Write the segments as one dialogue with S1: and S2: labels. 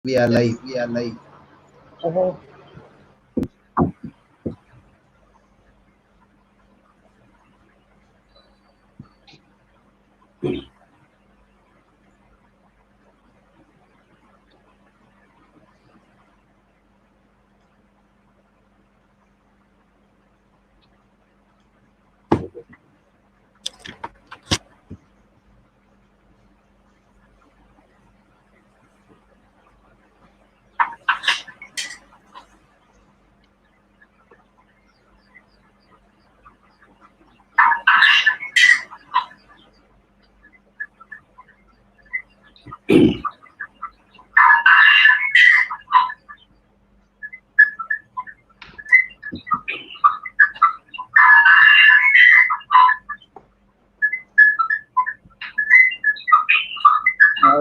S1: We are live. We are live.
S2: Oh.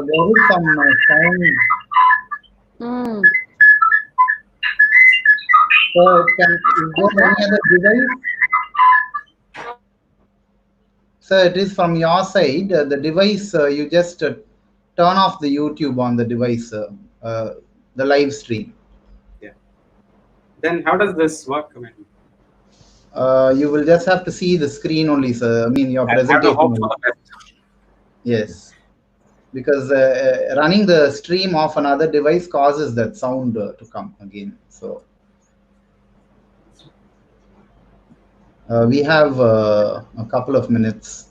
S1: There is some sound. So, is there any other device? So, it is from your side. The device, you just turn off the YouTube on the device, the live stream.
S3: Yeah. Then how does this work? I mean,
S1: you will just have to see the screen only, sir. I mean, your presentation. Yes. Because running the stream off another device causes that sound to come again. So we have a couple of minutes.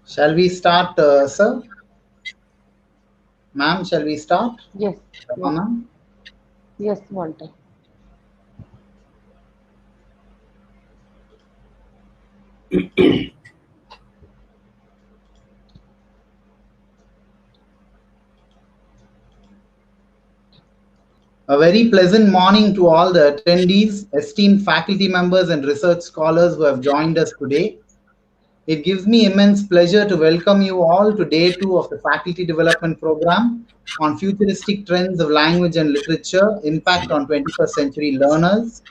S1: Shall we start, sir? Ma'am, shall we start?
S2: Yes.
S1: Ma'am?
S2: Yes, Walter.
S1: A very pleasant morning to all the attendees, esteemed faculty members and research scholars who have joined us today. It gives me immense pleasure to welcome you all to day 2 of the Faculty Development Program on Futuristic Trends of Language and Literature, Impact on 21st Century Learners,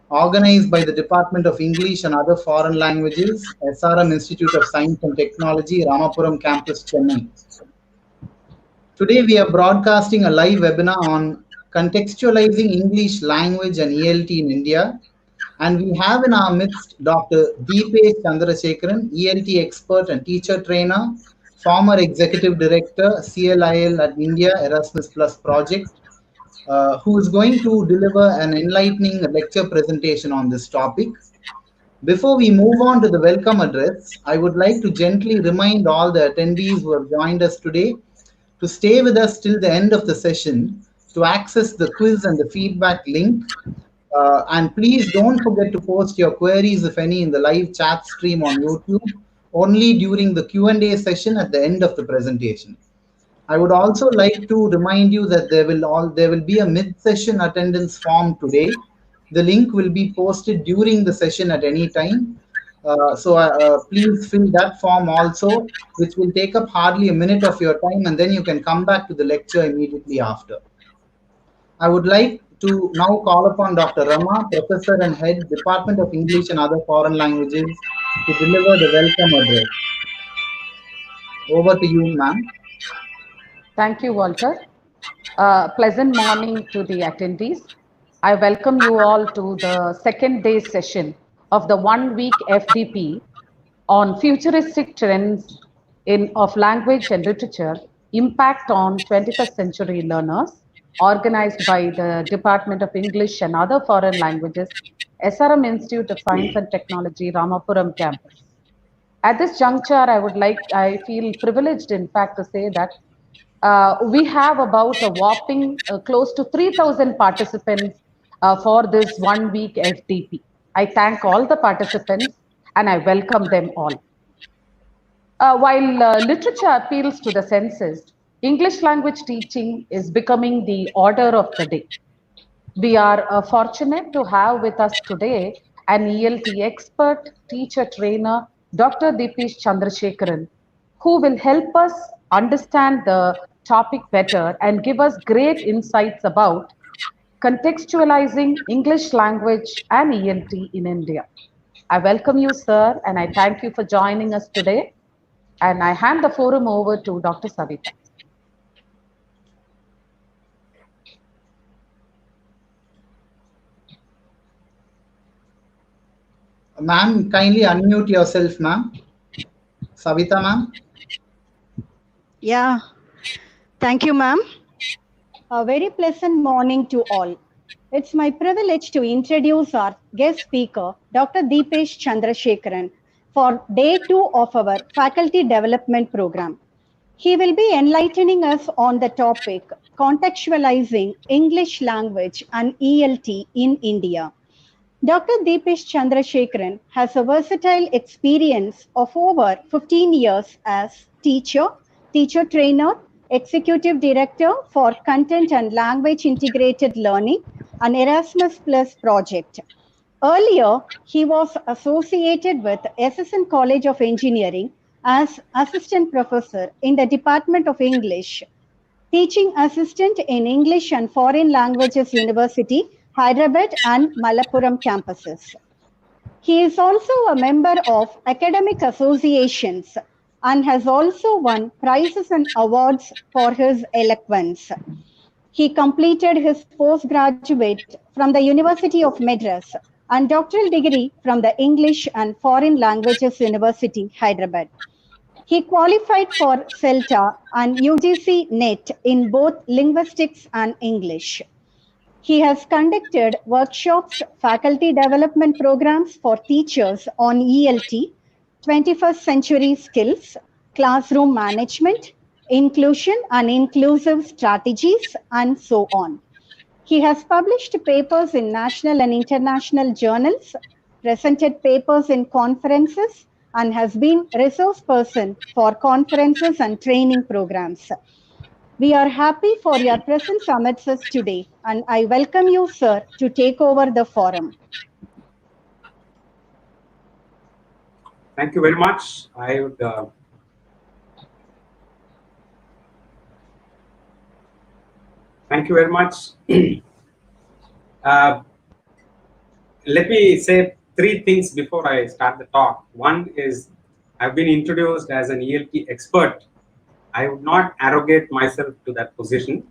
S1: organized by the Department of English and Other Foreign Languages, SRM Institute of Science and Technology, Ramapuram Campus, Chennai. Today we are broadcasting a live webinar on contextualizing English language and ELT in India. And we have in our midst Dr. Deepesh Chandrasekharan, ELT expert and teacher trainer, former executive director, CLIL at India Erasmus Plus project, who is going to deliver an enlightening lecture presentation on this topic. Before we move on to the welcome address, I would like to gently remind all the attendees who have joined us today to stay with us till the end of the session to access the quiz and the feedback link. And please don't forget to post your queries, if any, in the live chat stream on YouTube, only during the Q&A session at the end of the presentation. I would also like to remind you that there will be a mid-session attendance form today. The link will be posted during the session at any time. So please fill that form also, which will take up hardly a minute of your time, and then you can come back to the lecture immediately after. I would like to now call upon Dr. Rema, Professor and Head, Department of English and Other Foreign Languages, to deliver the welcome address. Over to you, ma'am.
S2: Thank you, Walter. Pleasant morning to the attendees. I welcome you all to the second day session of the 1-week FDP on futuristic trends of language and literature, impact on 21st century learners, organized by the Department of English and Other Foreign Languages, SRM Institute of Science and Technology, Ramapuram campus. At this juncture, I feel privileged, in fact, to say that We have about a whopping close to 3,000 participants for this 1 week FDP. I thank all the participants and I welcome them all. While literature appeals to the senses, English language teaching is becoming the order of the day. We are fortunate to have with us today an ELT expert, teacher trainer, Dr. Deepesh Chandrasekharan, who will help us understand the topic better and give us great insights about contextualizing English language and ELT in India. I welcome you, sir, and I thank you for joining us today. And I hand the forum over to Dr. Savitha.
S1: Ma'am, kindly unmute yourself, ma'am. Savitha, ma'am.
S4: Yeah, thank you, ma'am. A very pleasant morning to all. It's my privilege to introduce our guest speaker, Dr. Deepesh Chandrasekharan, for day 2 of our faculty development program. He will be enlightening us on the topic Contextualizing English Language and ELT in India. Dr. Deepesh Chandrasekharan has a versatile experience of over 15 years as teacher, teacher trainer, executive director for content and language integrated learning, and Erasmus Plus project. Earlier, he was associated with SSN College of Engineering as assistant professor in the Department of English, teaching assistant in English and Foreign Languages University, Hyderabad and Malappuram campuses. He is also a member of academic associations and has also won prizes and awards for his eloquence. He completed his postgraduate from the University of Madras and doctoral degree from the English and Foreign Languages University, Hyderabad. He qualified for CELTA and UGC NET in both linguistics and English. He has conducted workshops, faculty development programs for teachers on ELT, 21st century skills, classroom management, inclusion and inclusive strategies, and so on. He has published papers in national and international journals, presented papers in conferences, and has been resource person for conferences and training programs. We are happy for your presence amidst us today, and I welcome you, sir, to take over the forum.
S3: Thank you very much. I would thank you very much. Let me say 3 things before I start the talk. One is I've been introduced as an ELT expert. I would not arrogate myself to that position.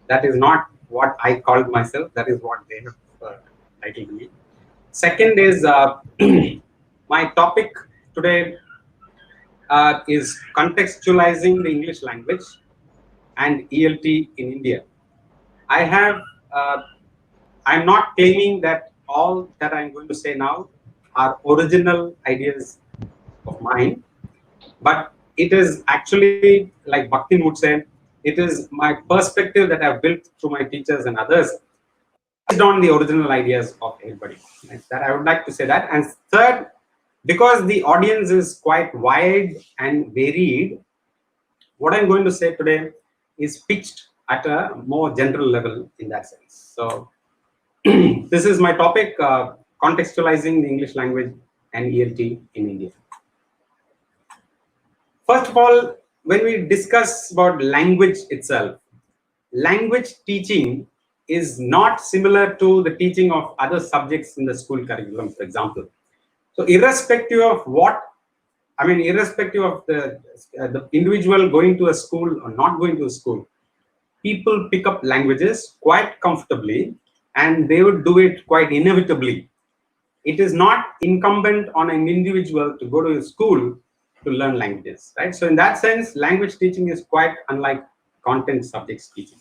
S3: That is not what I called myself. That is what they have titled me. Second is my topic today is contextualizing the English language and ELT in India. I'm not claiming that all that I'm going to say now are original ideas of mine, but it is actually, like Bhaktin would say, it is my perspective that I've built through my teachers and others based on the original ideas of everybody. That I would like to say that. And third, because the audience is quite wide and varied, what I'm going to say today is pitched at a more general level in that sense. So this is my topic, contextualizing the English language and ELT in India. First of all, when we discuss about language itself, language teaching is not similar to the teaching of other subjects in the school curriculum, for example. So irrespective of irrespective of the individual going to a school or not going to a school, people pick up languages quite comfortably and they would do it quite inevitably. It is not incumbent on an individual to go to a school to learn languages, right? So in that sense, language teaching is quite unlike content subjects teaching.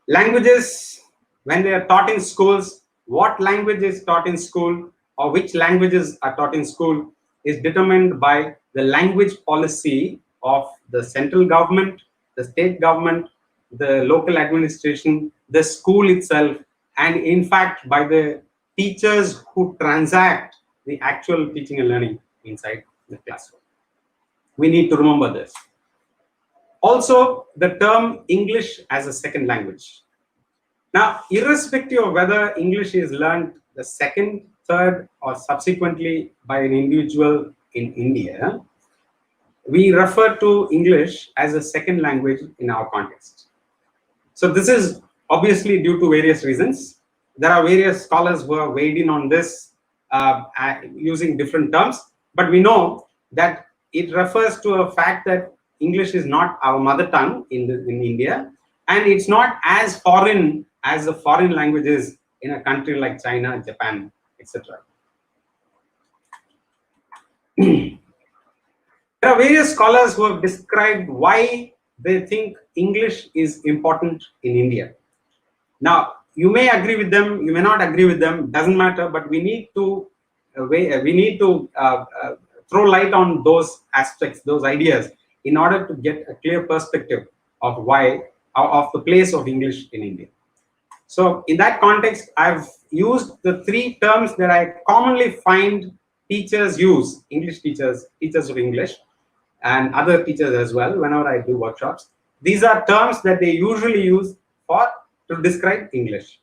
S3: Languages, when they are taught in schools, what language is taught in school or which languages are taught in school is determined by the language policy of the central government the state government, the local administration, the school itself, and in fact by the teachers who transact the actual teaching and learning inside the classroom. We need to remember this. Also, the term English as a second language. Now, irrespective of whether English is learned the second, third, or subsequently by an individual in India, we refer to English as a second language in our context. So this is obviously due to various reasons. There are various scholars who have weighed in on this using different terms, but we know that it refers to a fact that English is not our mother tongue in India, and it's not as foreign as the foreign languages in a country like China, Japan, etc. There are various scholars who have described why they think English is important in India. Now, you may agree with them, you may not agree with them, doesn't matter, but we need to throw light on those aspects, those ideas, in order to get a clear perspective of of the place of English in India. So in that context, I've used the three terms that I commonly find teachers use, English teachers, teachers of English, and other teachers as well, whenever I do workshops. These are terms that they usually use to describe English.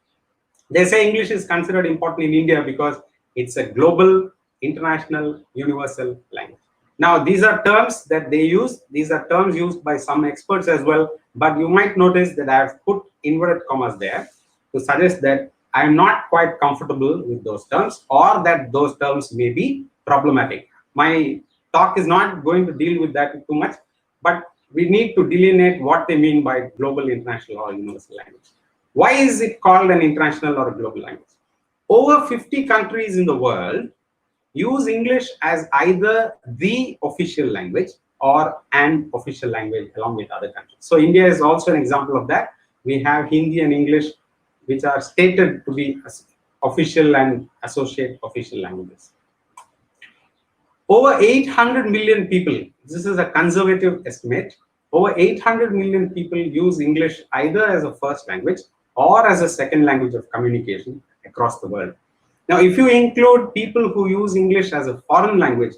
S3: They say English is considered important in India because it's a global, international, universal language. Now, these are terms that they use. These are terms used by some experts as well, but you might notice that I've put inverted commas there to suggest that I'm not quite comfortable with those terms, or that those terms may be problematic. My talk is not going to deal with that too much, but we need to delineate what they mean by global, international, or universal language. Why is it called an international or a global language? Over 50 countries in the world use English as either the official language or an official language along with other countries. So India is also an example of that. We have Hindi and English, which are stated to be official and associate official languages. Over 800 million people, this is a conservative estimate, over 800 million people use English either as a first language or as a second language of communication across the world. Now, if you include people who use English as a foreign language,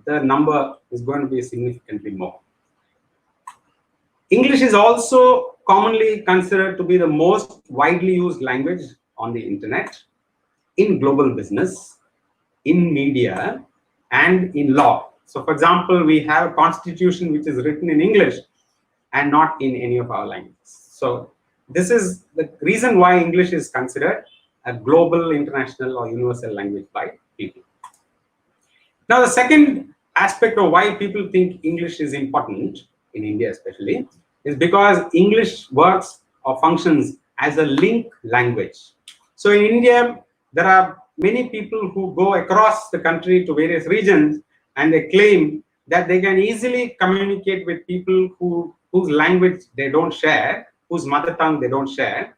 S3: the number is going to be significantly more. English is also commonly considered to be the most widely used language on the internet, in global business, in media, and in law. So, for example, we have a constitution which is written in English and not in any of our languages. So, this is the reason why English is considered a global, international, or universal language by people. Now, the second aspect of why people think English is important, in India especially, is because English works or functions as a link language. So in India, there are many people who go across the country to various regions, and they claim that they can easily communicate with people whose language they don't share, whose mother tongue they don't share.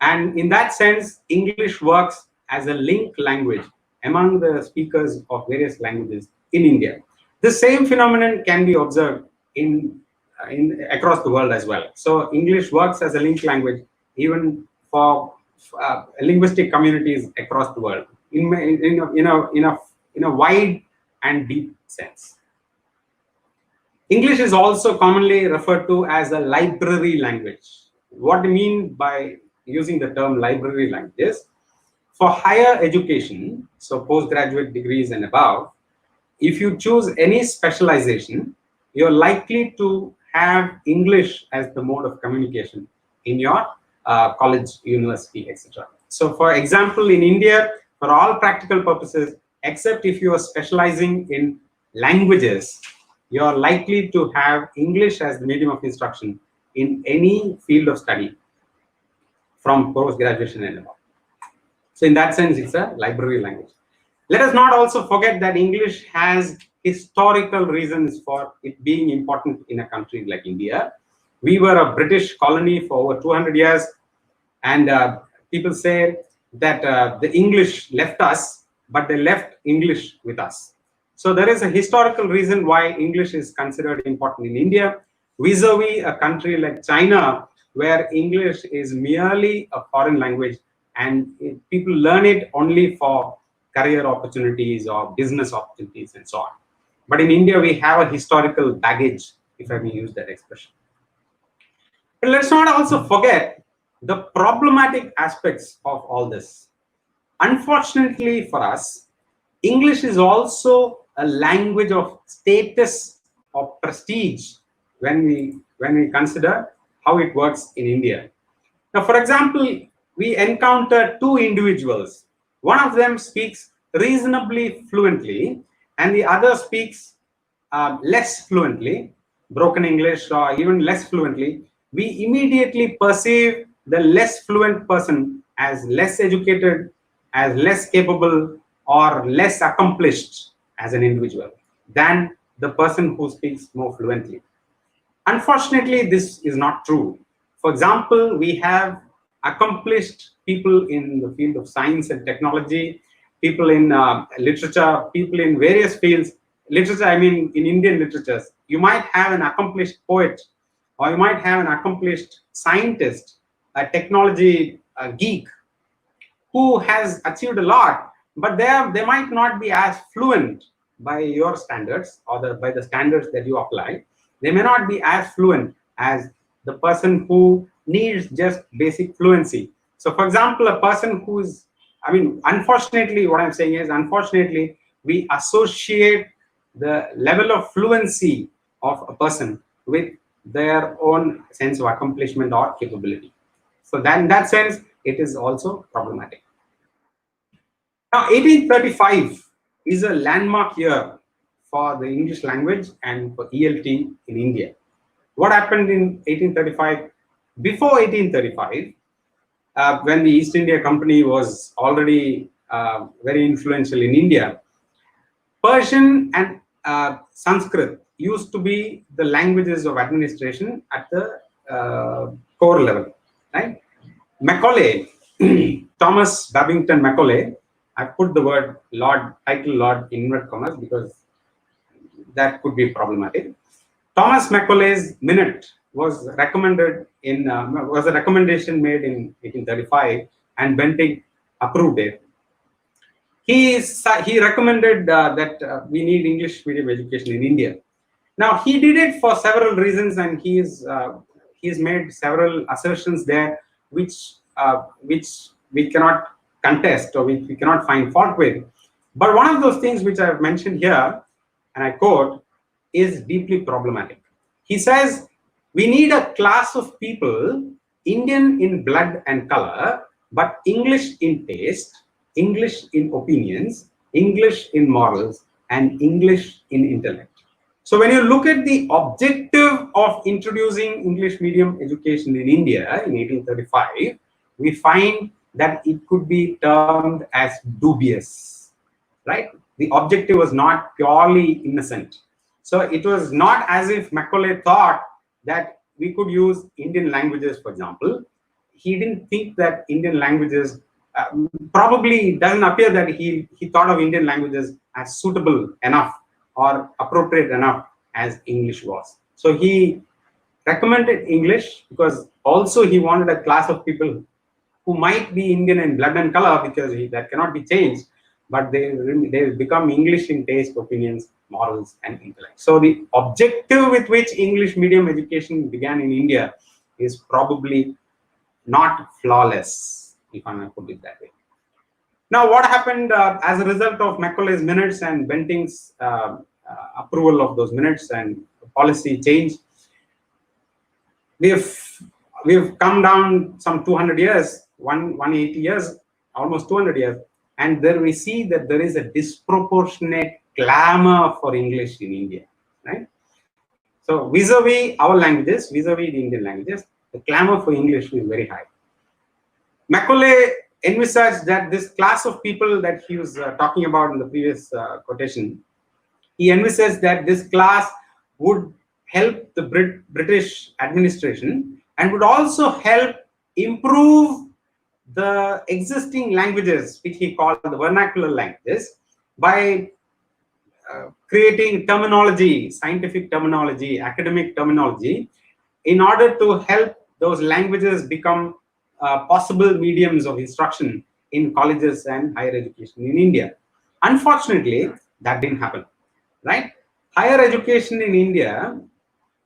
S3: And in that sense, English works as a link language among the speakers of various languages in India. The same phenomenon can be observed across the world as well. So English works as a link language even for linguistic communities across the world in a wide and deep sense. English is also commonly referred to as a library language. What do you mean by using the term library languages? For higher education, so postgraduate degrees and above, if you choose any specialization, you're likely to have English as the mode of communication in your college, university, etc. So for example, in India, for all practical purposes, except if you are specializing in languages, you're likely to have English as the medium of instruction in any field of study from post-graduation and above. So in that sense, it's a library language. Let us not also forget that English has historical reasons for it being important in a country like India. We were a British colony for over 200 years, and people say that the English left us, but they left English with us. So there is a historical reason why English is considered important in India. vis-a-vis a country like China, where English is merely a foreign language and people learn it only for career opportunities or business opportunities and so on. But in India, we have a historical baggage, if I may use that expression. But let's not also forget the problematic aspects of all this. Unfortunately for us, English is also a language of status or prestige when we consider how it works in India. Now, for example, we encounter two individuals. One of them speaks reasonably fluently, and the other speaks less fluently, broken English, or even less fluently. We immediately perceive the less fluent person as less educated, as less capable, or less accomplished as an individual than the person who speaks more fluently. Unfortunately, this is not true. For example, we have accomplished people in the field of science and technology, people in literature, people in various fields. Literature, I mean, in Indian literatures, you might have an accomplished poet, or you might have an accomplished scientist, a technology geek, who has achieved a lot, but they might not be as fluent by your standards or by the standards that you apply. They may not be as fluent as the person who needs just basic fluency. So, for example, a person who's, I mean, unfortunately, what I'm saying is, unfortunately, we associate the level of fluency of a person with their own sense of accomplishment or capability. So that in that sense, it is also problematic. Now, 1835 is a landmark year for the English language and for ELT in India. What happened in 1835? Before 1835, when the East India Company was already very influential in India, Persian and Sanskrit used to be the languages of administration at the core level, right? Macaulay, Thomas Babington Macaulay, I put the word Lord, title Lord in inverted commas because that could be problematic. Thomas Macaulay's minute was recommended in was a recommendation made in 1835, and Bentinck approved it. He recommended that we need English medium education in India. Now he did it for several reasons, and he's made several assertions there, which we cannot contest or which we cannot find fault with. But one of those things which I have mentioned here, and I quote, is deeply problematic. He says, we need a class of people, Indian in blood and color, but English in taste, English in opinions, English in morals, and English in intellect. So when you look at the objective of introducing English medium education in India in 1835, we find that it could be termed as dubious, right? The objective was not purely innocent. So it was not as if Macaulay thought that we could use Indian languages, for example. He didn't think that Indian languages, probably it doesn't appear that he thought of Indian languages as suitable enough or appropriate enough as English was. So he recommended English because also he wanted a class of people who might be Indian in blood and color, because that cannot be changed, but they become English in taste, opinions, morals, and intellect. So the objective with which English medium education began in India is probably not flawless, if I may put it that way. Now, what happened as a result of Macaulay's minutes and Bentinck's approval of those minutes and policy change? We've come down some 200 years, 180 years, almost 200 years, and there we see that there is a disproportionate clamor for English in India, right? So vis-a-vis our languages, vis-a-vis the Indian languages, the clamor for English is very high. Macaulay envisaged that this class of people that he was talking about in the previous quotation, he envisaged that this class would help the British administration and would also help improve the existing languages, which he called the vernacular languages, by creating terminology, scientific terminology, academic terminology, in order to help those languages become possible mediums of instruction in colleges and higher education in India. Unfortunately, that didn't happen, right? Higher education in India,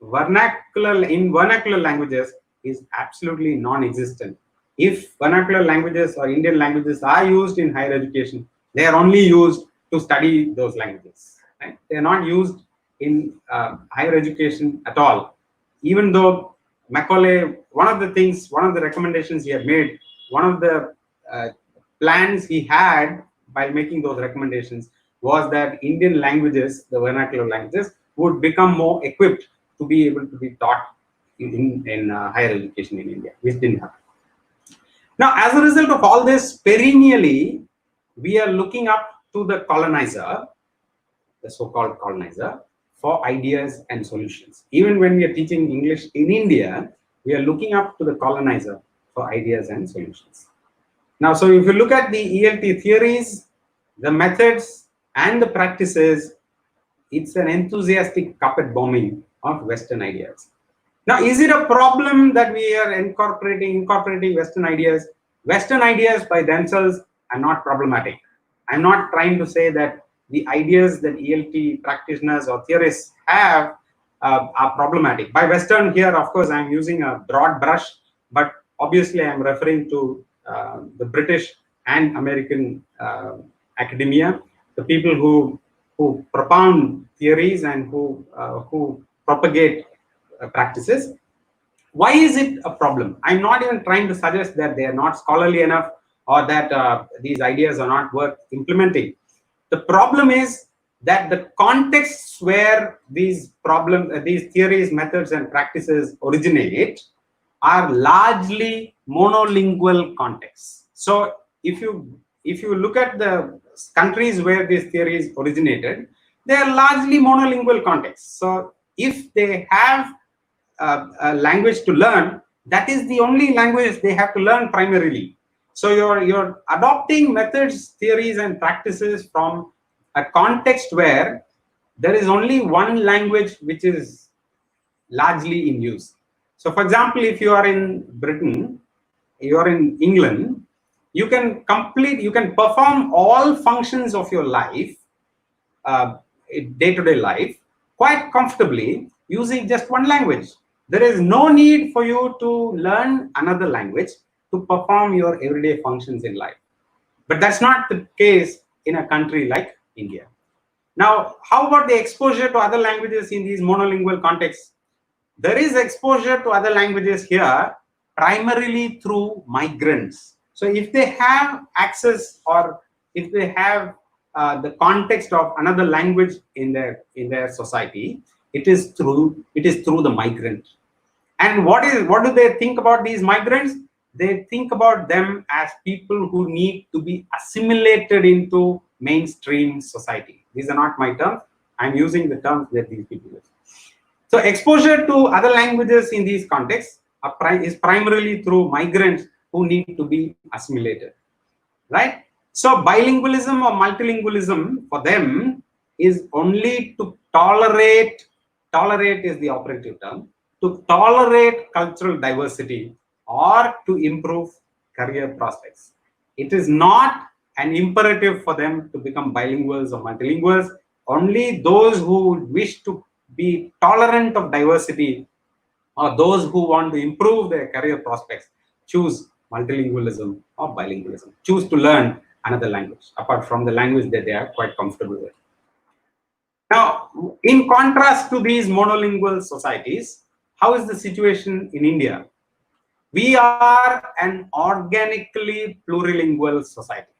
S3: vernacular languages is absolutely non-existent. If vernacular languages or Indian languages are used in higher education, they are only used to study those languages. Right? They are not used in higher education at all. Even though Macaulay, one of the recommendations he had made, one of the plans he had by making those recommendations was that Indian languages, the vernacular languages, would become more equipped to be able to be taught in higher education in India, which didn't happen. Now, as a result of all this, perennially, we are looking up to the colonizer, the so-called colonizer, for ideas and solutions. Even when we are teaching English in India, we are looking up to the colonizer for ideas and solutions. Now, so if you look at the ELT theories, the methods, and the practices, it's an enthusiastic carpet bombing of Western ideas. Now, is it a problem that we are incorporating Western ideas? Western ideas by themselves are not problematic. I'm not trying to say that the ideas that ELT practitioners or theorists have are problematic. By Western here, of course, I'm using a broad brush, but obviously I'm referring to the British and American academia, the people who propound theories and who propagate practices. Why is it a problem? I'm not even trying to suggest that they are not scholarly enough or that these ideas are not worth implementing. The problem is that the contexts where these theories, methods, and practices originate are largely monolingual contexts. So if you look at the countries where these theories originated, they are largely monolingual contexts. So if they have a language to learn, that is the only language they have to learn primarily. So you're adopting methods, theories, and practices from a context where there is only one language which is largely in use. So for example, if you are in Britain, you are in England, you can perform all functions of your life, day-to-day life, quite comfortably using just one language. There is no need for you to learn another language to perform your everyday functions in life. But that's not the case in a country like India. Now, how about the exposure to other languages in these monolingual contexts? There is exposure to other languages here primarily through migrants. So if they have access or if they have the context of another language in their society, it is through the migrant. And what do they think about these migrants? They think about them as people who need to be assimilated into mainstream society. These are not my terms. I'm using the terms that these people use. So exposure to other languages in these contexts is primarily through migrants who need to be assimilated, right? So bilingualism or multilingualism for them is only to tolerate is the operative term, to tolerate cultural diversity or to improve career prospects. It is not an imperative for them to become bilinguals or multilinguals. Only those who wish to be tolerant of diversity or those who want to improve their career prospects choose multilingualism or bilingualism, choose to learn another language apart from the language that they are quite comfortable with. Now, in contrast to these monolingual societies, how is the situation in India? We are an organically plurilingual society.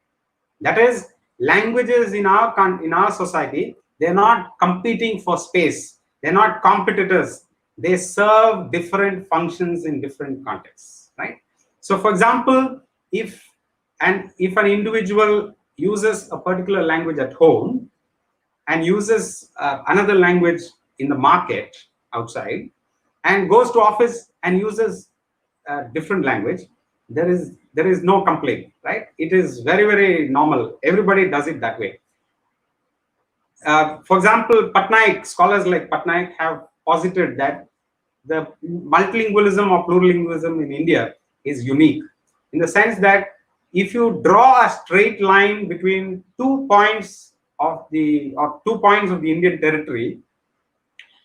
S3: That is, languages in our society, they're not competing for space. They're not competitors. They serve different functions in different contexts, right? So, for example, if an individual uses a particular language at home and uses another language in the market outside and goes to office and uses a different language, there is no complaint, right? It is very, very normal. Everybody does it that way. For example, Patnaik, scholars like Patnaik have posited that the multilingualism or plurilingualism in India is unique in the sense that if you draw a straight line between 2 points of the Indian territory,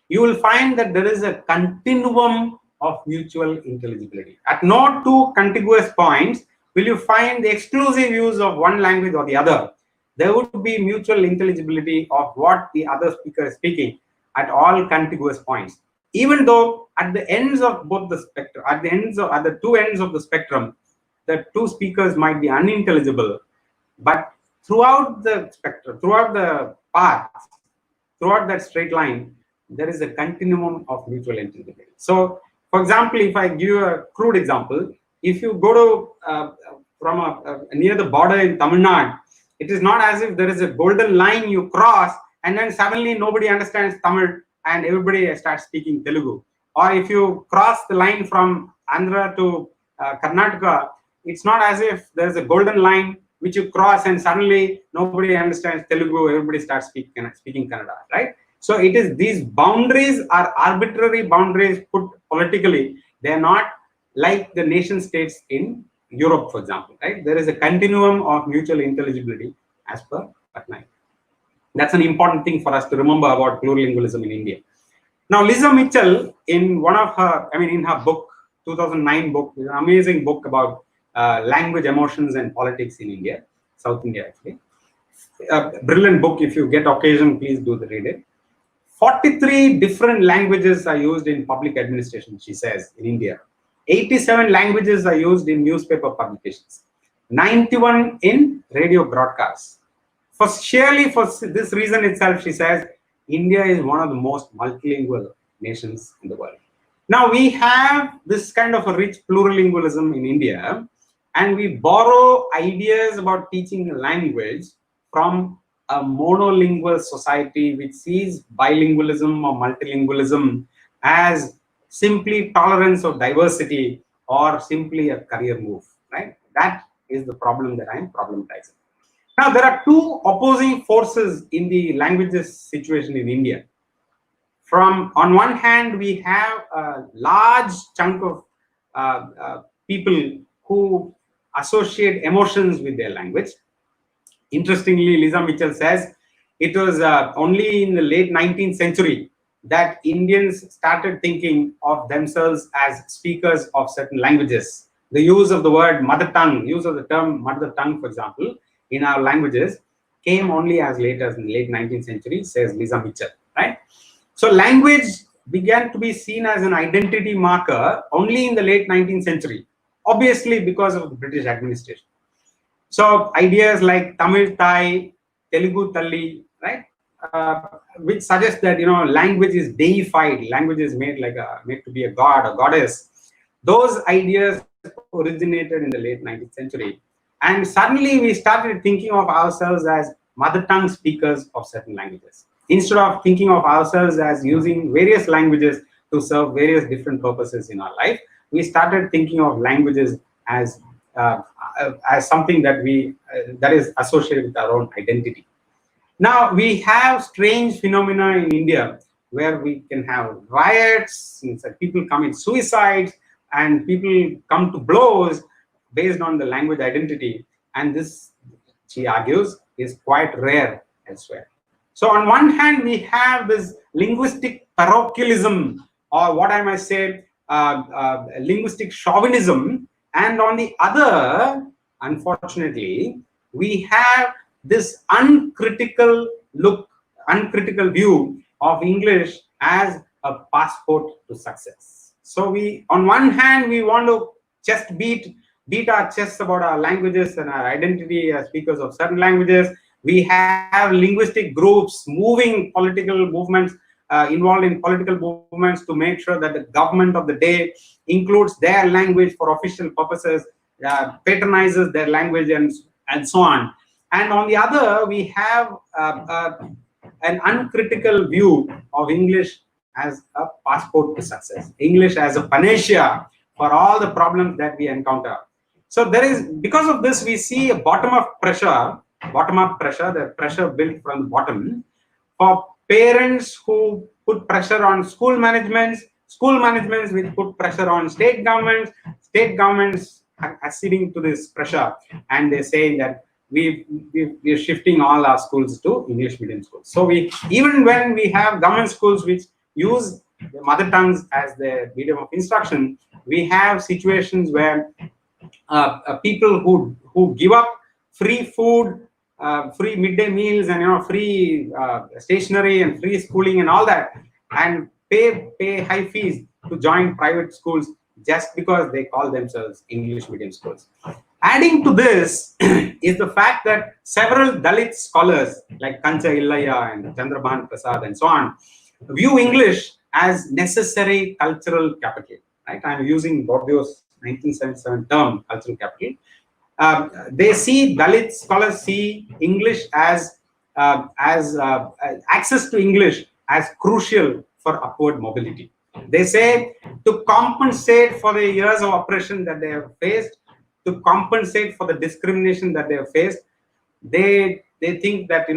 S3: you will find that there is a continuum of mutual intelligibility. At no two contiguous points will you find the exclusive use of one language or the other. There would be mutual intelligibility of what the other speaker is speaking at all contiguous points. Even though at the ends of both the spectrum, at the two ends of the spectrum, the two speakers might be unintelligible, but throughout the spectrum, throughout the path, throughout that straight line, there is a continuum of mutual intelligibility. So, for example, if I give you a crude example, if you go to from near the border in Tamil Nadu, it is not as if there is a golden line you cross and then suddenly nobody understands Tamil and everybody starts speaking Telugu. Or if you cross the line from Andhra to Karnataka, it's not as if there's a golden line which you cross and suddenly nobody understands Telugu, everybody starts speaking Kannada, right? So it is, these boundaries are arbitrary boundaries put politically. They are not like the nation states in Europe, for example, right? There is a continuum of mutual intelligibility as per Patnaik. That's an important thing for us to remember about plurilingualism in India. Now, Lisa Mitchell, in one of her, in her book, 2009 book, an amazing book about language, emotions, and politics in India, South India, actually. Brilliant book. If you get occasion, please do read it. 43 different languages are used in public administration, she says, in India. 87 languages are used in newspaper publications. 91 in radio broadcasts. Surely for this reason itself, she says, India is one of the most multilingual nations in the world. Now, we have this kind of a rich plurilingualism in India, and we borrow ideas about teaching a language from a monolingual society which sees bilingualism or multilingualism as simply tolerance of diversity or simply a career move, right? That is the problem that I'm problematizing. Now, there are two opposing forces in the languages situation in India. On one hand, we have a large chunk of people who associate emotions with their language. Interestingly, Lisa Mitchell says it was only in the late 19th century that Indians started thinking of themselves as speakers of certain languages. The use of the word mother tongue, use of the term mother tongue, for example, in our languages came only as late as in the late 19th century, says Lisa Mitchell, right? So language began to be seen as an identity marker only in the late 19th century, obviously because of the British administration. So ideas like Tamil Thai, Telugu Talli, right, which suggest that language is deified, language is made to be a god or goddess. Those ideas originated in the late 19th century, and suddenly we started thinking of ourselves as mother tongue speakers of certain languages, instead of thinking of ourselves as using various languages to serve various different purposes in our life. We started thinking of languages as something that is associated with our own identity. Now, we have strange phenomena in India where we can have riots, people commit suicides, and people come to blows based on the language identity. And this, she argues, is quite rare elsewhere. So on one hand, we have this linguistic parochialism, or what I might say, linguistic chauvinism. And on the other, unfortunately, we have this uncritical view of English as a passport to success. So on one hand, we want to just beat our chests about our languages and our identity as speakers of certain languages. We have linguistic groups moving political movements, involved in political movements to make sure that the government of the day includes their language for official purposes, patronizes their language, and so on. And on the other, we have an uncritical view of English as a passport to success, English as a panacea for all the problems that we encounter. So because of this, we see a bottom-up pressure, the pressure built from the bottom, for parents who put pressure on school managements which put pressure on state governments are acceding to this pressure, and they're saying that we're shifting all our schools to English medium schools. So even when we have government schools which use the mother tongues as the medium of instruction, we have situations where people who give up free food, free midday meals, and free stationery and free schooling and all that, and pay high fees to join private schools just because they call themselves English medium schools. Adding to this is the fact that several Dalit scholars like Kancha Illaya and Chandrabhan Prasad and so on view English as necessary cultural capital. Right? I'm using Bordio's 1977 term, cultural capital. They see, Dalit scholars see English as access to English as crucial for upward mobility. They say to compensate for the years of oppression that they have faced, to compensate for the discrimination that they have faced, they think that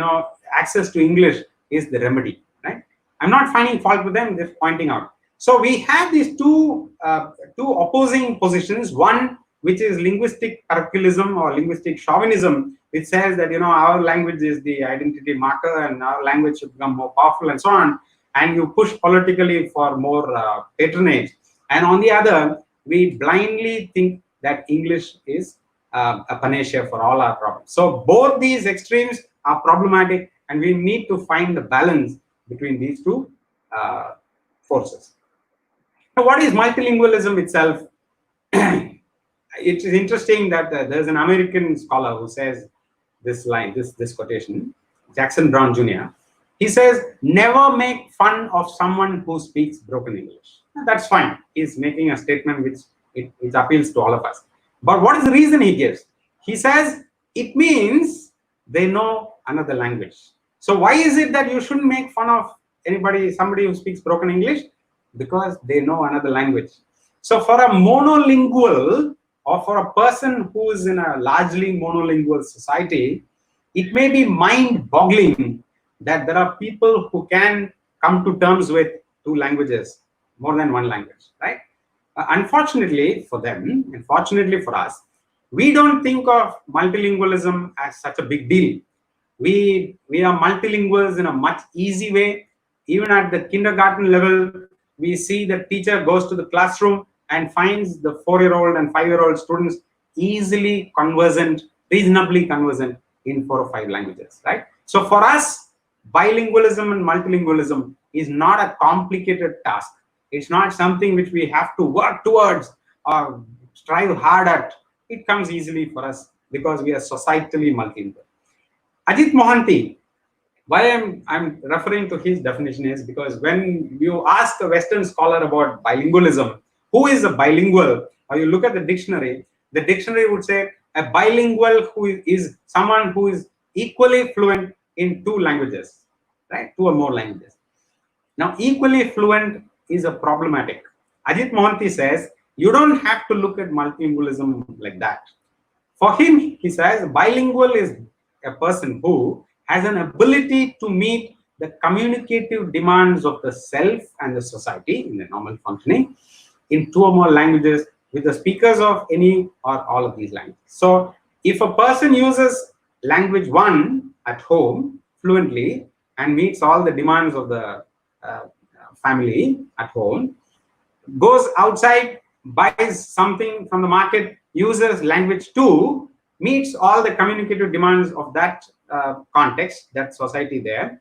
S3: access to English is the remedy. Right? I'm not finding fault with them, just pointing out. So we have these two opposing positions. One, which is linguistic parochialism or linguistic chauvinism, which says that our language is the identity marker and our language should become more powerful and so on. And you push politically for more patronage. And on the other, we blindly think that English is a panacea for all our problems. So both these extremes are problematic, and we need to find the balance between these two forces. Now, what is multilingualism itself? It is interesting that there's an American scholar who says this line, this quotation, Jackson Brown Jr. He says, never make fun of someone who speaks broken English. That's fine. He's making a statement which it appeals to all of us. But what is the reason he gives? He says, it means they know another language. So why is it that you shouldn't make fun of somebody who speaks broken English? Because they know another language. So for a monolingual, or for a person who is in a largely monolingual society, it may be mind-boggling that there are people who can come to terms with two languages, more than one language, right? Unfortunately for them, and fortunately for us, we don't think of multilingualism as such a big deal. We are multilinguals in a much easy way. Even at the kindergarten level, we see the teacher goes to the classroom and finds the 4-year-old and 5-year-old students easily conversant, reasonably conversant in 4 or 5 languages, right? So for us, bilingualism and multilingualism is not a complicated task. It's not something which we have to work towards or strive hard at. It comes easily for us because we are societally multilingual. Ajit Mohanty, why I'm referring to his definition is because when you ask a Western scholar about bilingualism, who is a bilingual, or you look at the dictionary would say a bilingual who is someone who is equally fluent in 2 languages, right? 2 or more languages. Now, equally fluent is a problematic. Ajit Mohanty says you don't have to look at multilingualism like that. For him, he says bilingual is a person who has an ability to meet the communicative demands of the self and the society in the normal functioning in 2 or more languages with the speakers of any or all of these languages. So if a person uses language 1 at home fluently and meets all the demands of the family at home, goes outside, buys something from the market, uses language 2, meets all the communicative demands of that context, that society there,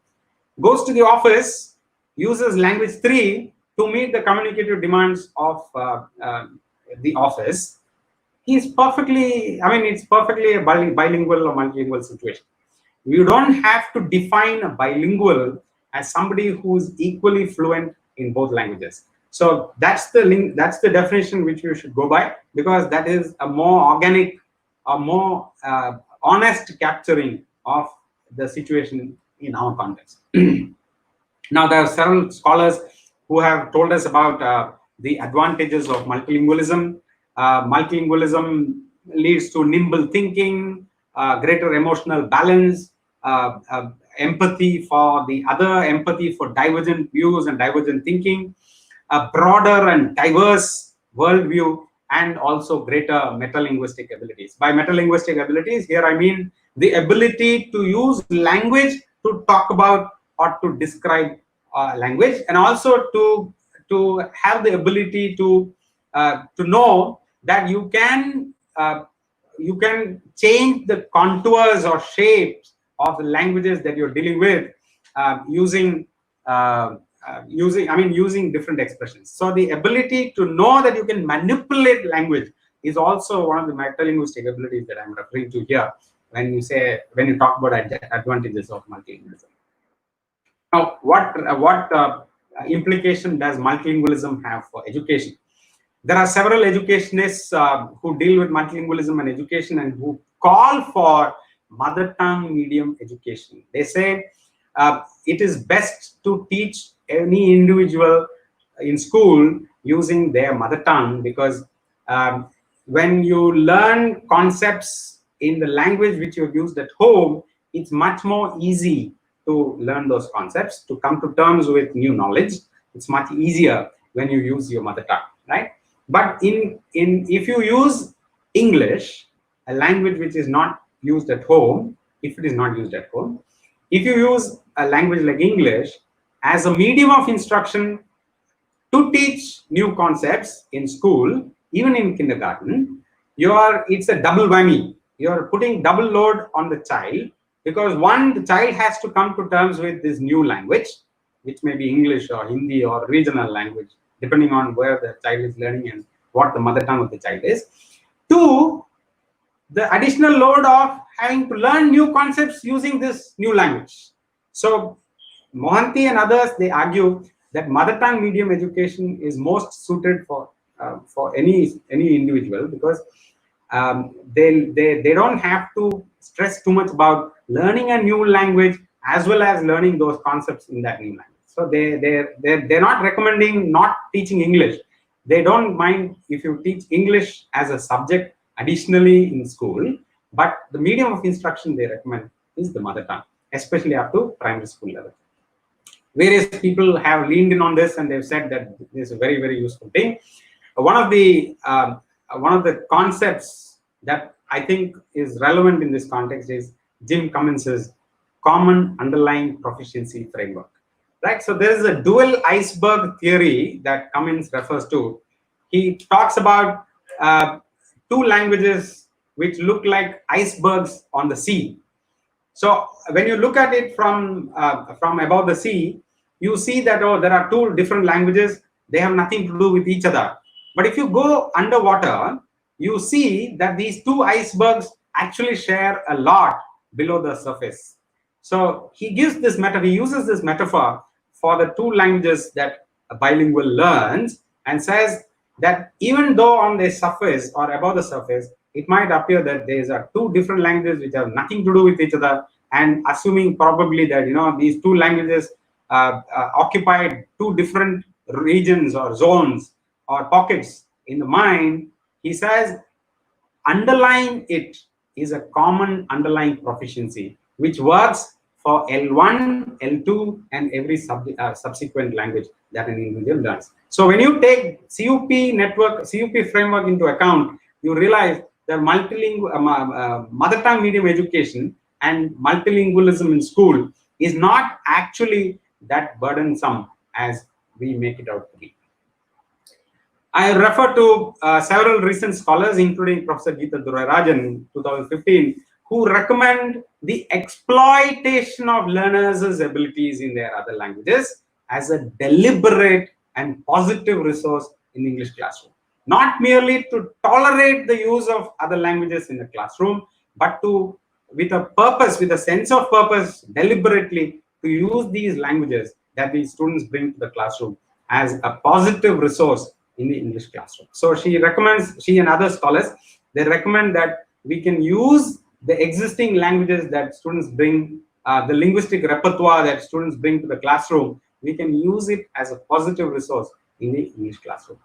S3: goes to the office, uses language 3 to meet the communicative demands of the office, he's perfectly, it's perfectly a bilingual or multilingual situation. You don't have to define a bilingual as somebody who's equally fluent in both languages. So that's the definition which you should go by, because that is a more organic, a more honest capturing of the situation in our context. Now, there are several scholars who have told us about the advantages of multilingualism. Multilingualism leads to nimble thinking, greater emotional balance, empathy for the other, empathy for divergent views and divergent thinking, a broader and diverse worldview, and also greater metalinguistic abilities. By metalinguistic abilities, here I mean the ability to use language to talk about or to describe language, and also to have the ability to know that you can change the contours or shapes of the languages that you're dealing with using different expressions. So the ability to know that you can manipulate language is also one of the metalinguistic abilities that I'm referring to here when you talk about advantages of multilingualism. Now, what implication does multilingualism have for education? There are several educationists who deal with multilingualism and education and who call for mother tongue medium education. They say it is best to teach any individual in school using their mother tongue, because when you learn concepts in the language which you've used at home, it's much more easy to learn those concepts, to come to terms with new knowledge. It's much easier when you use your mother tongue, right? But if you use English, a language which is not used at home, if it is not used at home, if you use a language like English as a medium of instruction to teach new concepts in school, even in kindergarten, it's a double whammy. You're putting double load on the child, because one, the child has to come to terms with this new language, which may be English or Hindi or regional language, depending on where the child is learning and what the mother tongue of the child is. Two, the additional load of having to learn new concepts using this new language. So Mohanty and others, they argue that mother tongue medium education is most suited for any individual, because they don't have to stress too much about learning a new language as well as learning those concepts in that new language. So they're not recommending not teaching English. They don't mind if you teach English as a subject additionally in school, but the medium of instruction they recommend is the mother tongue, especially up to primary school level. Various people have leaned in on this and they've said that this is a very, very useful thing. One of the concepts that I think is relevant in this context is Jim Cummins's common underlying proficiency framework. Right, so there is a dual iceberg theory that Cummins refers to. He talks about two languages which look like icebergs on the sea. So when you look at it from above the sea, you see that there are two different languages. They have nothing to do with each other. But if you go underwater, you see that these two icebergs actually share a lot below the surface. So he uses this metaphor for the two languages that a bilingual learns, and says that even though on the surface or above the surface, it might appear that there are two different languages which have nothing to do with each other, and assuming probably that these two languages occupied two different regions or zones or pockets in the mind, he says underlying it is a common underlying proficiency which works for L1, L2, and every subsequent language that an individual learns. So when you take CUP framework into account, you realize that multilingual mother tongue medium education and multilingualism in school is not actually that burdensome as we make it out to be. I refer to several recent scholars, including Professor Geeta Durarajan in 2015, who recommend the exploitation of learners' abilities in their other languages as a deliberate and positive resource in the English classroom. Not merely to tolerate the use of other languages in the classroom, but to, with a sense of purpose, deliberately to use these languages that these students bring to the classroom as a positive resource in the English classroom. So she and other scholars, they recommend that we can use the existing languages that students bring, the linguistic repertoire that students bring to the classroom, we can use it as a positive resource in the English classroom.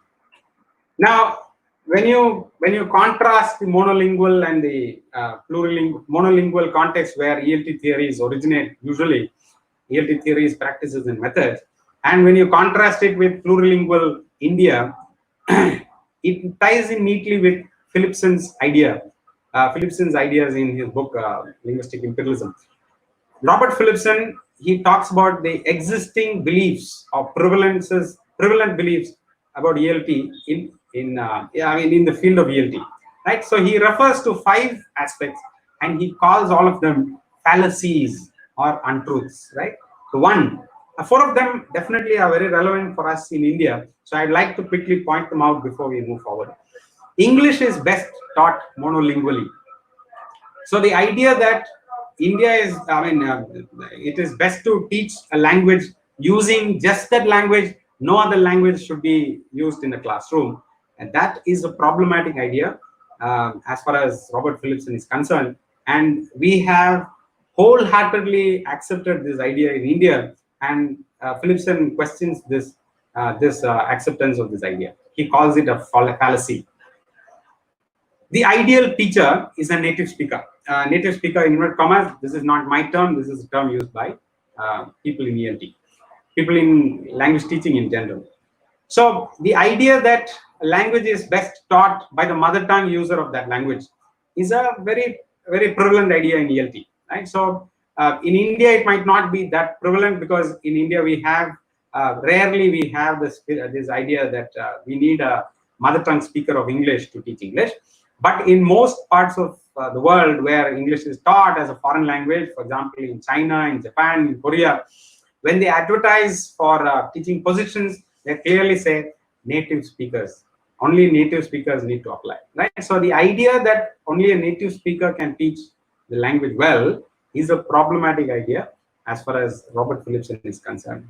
S3: Now, when you contrast the monolingual and the plurilingual, monolingual context where ELT theories originate, usually ELT theories, practices, and methods, and when you contrast it with plurilingual India, it ties in neatly with Philipson's idea. Philipson's ideas in his book Linguistic Imperialism. Robert Philipson, he talks about the existing beliefs or prevalent beliefs about ELT in the field of ELT, right? So he refers to 5 aspects and he calls all of them fallacies or untruths, right? The 4 of them definitely are very relevant for us in India. So I'd like to quickly point them out before we move forward. English is best taught monolingually. So the idea that India is, it is best to teach a language using just that language, no other language should be used in the classroom. And that is a problematic idea as far as Robert Philipson is concerned. And we have wholeheartedly accepted this idea in India, and Philipson questions this acceptance of this idea. He calls it a fallacy. The ideal teacher is a native speaker. Native speaker in inverted commas, this is not my term, this is a term used by people in ELT, people in language teaching in general. So the idea that language is best taught by the mother tongue user of that language is a very, very prevalent idea in ELT, right? So in India, it might not be that prevalent because in India we have, rarely we have this idea that we need a mother tongue speaker of English to teach English. But in most parts of the world where English is taught as a foreign language, for example, in China, in Japan, in Korea, when they advertise for teaching positions, they clearly say native speakers. Only native speakers need to apply, right? So the idea that only a native speaker can teach the language well is a problematic idea as far as Robert Philipson is concerned.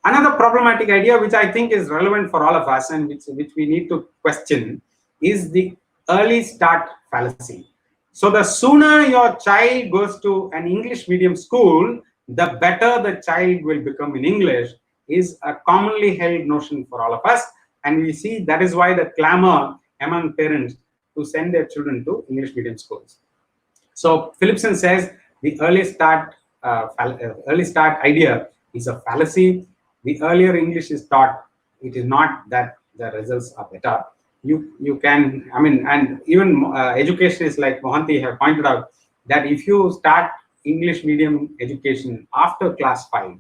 S3: Another problematic idea, which I think is relevant for all of us and which we need to question, is the early start fallacy. So the sooner your child goes to an English medium school, the better the child will become in English, is a commonly held notion for all of us. And we see that is why the clamor among parents to send their children to English medium schools. So Philipson says the early start idea is a fallacy. The earlier English is taught, it is not that the results are better. You can, and even educationists like Mohanty have pointed out that if you start English medium education after class 5,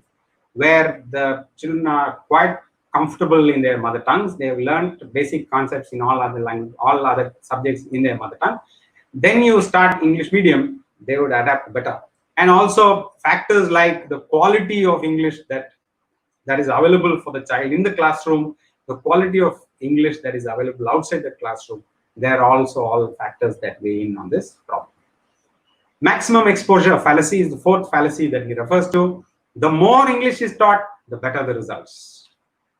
S3: where the children are quite comfortable in their mother tongues, they have learned basic concepts in all other subjects in their mother tongue, then you start English medium, they would adapt better. And also factors like the quality of English that is available for the child in the classroom, the quality of English that is available outside the classroom, they are also all factors that weigh in on this problem. Maximum exposure fallacy is the 4th fallacy that he refers to. The more English is taught, the better the results.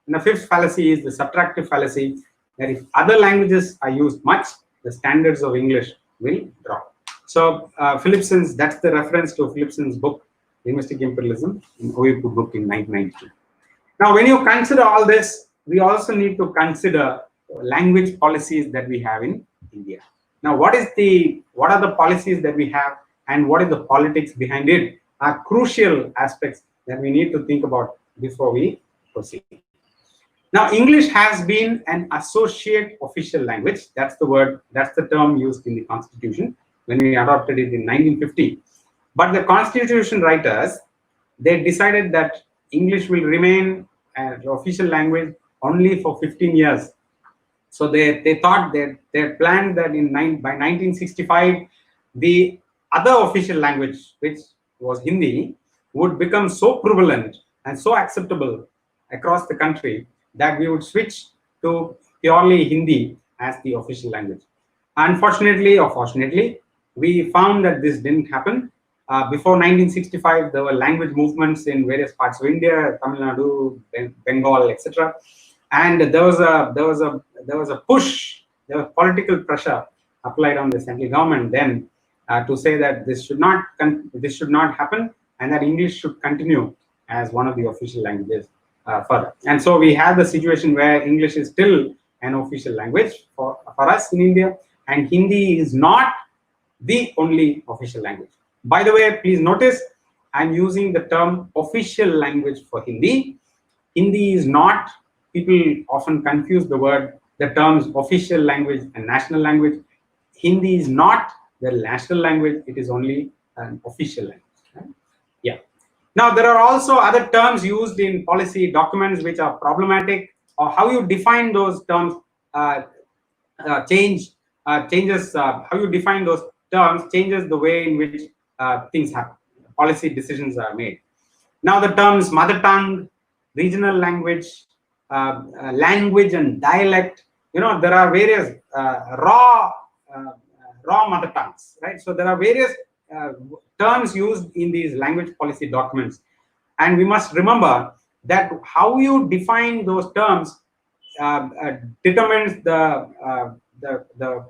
S3: And the 5th fallacy is the subtractive fallacy, that if other languages are used much, the standards of English will drop. So Philipson's, that's the reference to Philipson's book, Linguistic Imperialism, in OEP book in 1992. Now, when you consider all this, we also need to consider language policies that we have in India. Now, what are the policies that we have and what is the politics behind it are crucial aspects that we need to think about before we proceed. Now, English has been an associate official language. That's the word, that's the term used in the Constitution when we adopted it in 1950. But the Constitution writers, they decided that English will remain an official language only for 15 years. So they thought that they planned that by 1965, the other official language, which was Hindi, would become so prevalent and so acceptable across the country that we would switch to purely Hindi as the official language. Unfortunately or fortunately, we found that this didn't happen. Before 1965, there were language movements in various parts of India, Tamil Nadu, Bengal, etc. And there was a push, there was political pressure applied on the central government then to say that this should not happen and that English should continue as one of the official languages further. And so we have the situation where English is still an official language for us in India, and Hindi is not the only official language. By the way, please notice I'm using the term official language for Hindi. Hindi is not, people often confuse the terms official language and national language. Hindi is not the national language, it is only an official language. Right? Yeah. Now, there are also other terms used in policy documents which are problematic, or how you define those terms changes how you define those terms changes the way in which things happen, policy decisions are made. Now, the terms mother tongue, regional language, language and dialect, there are various raw mother tongues, right? So there are various terms used in these language policy documents, and we must remember that how you define those terms determines the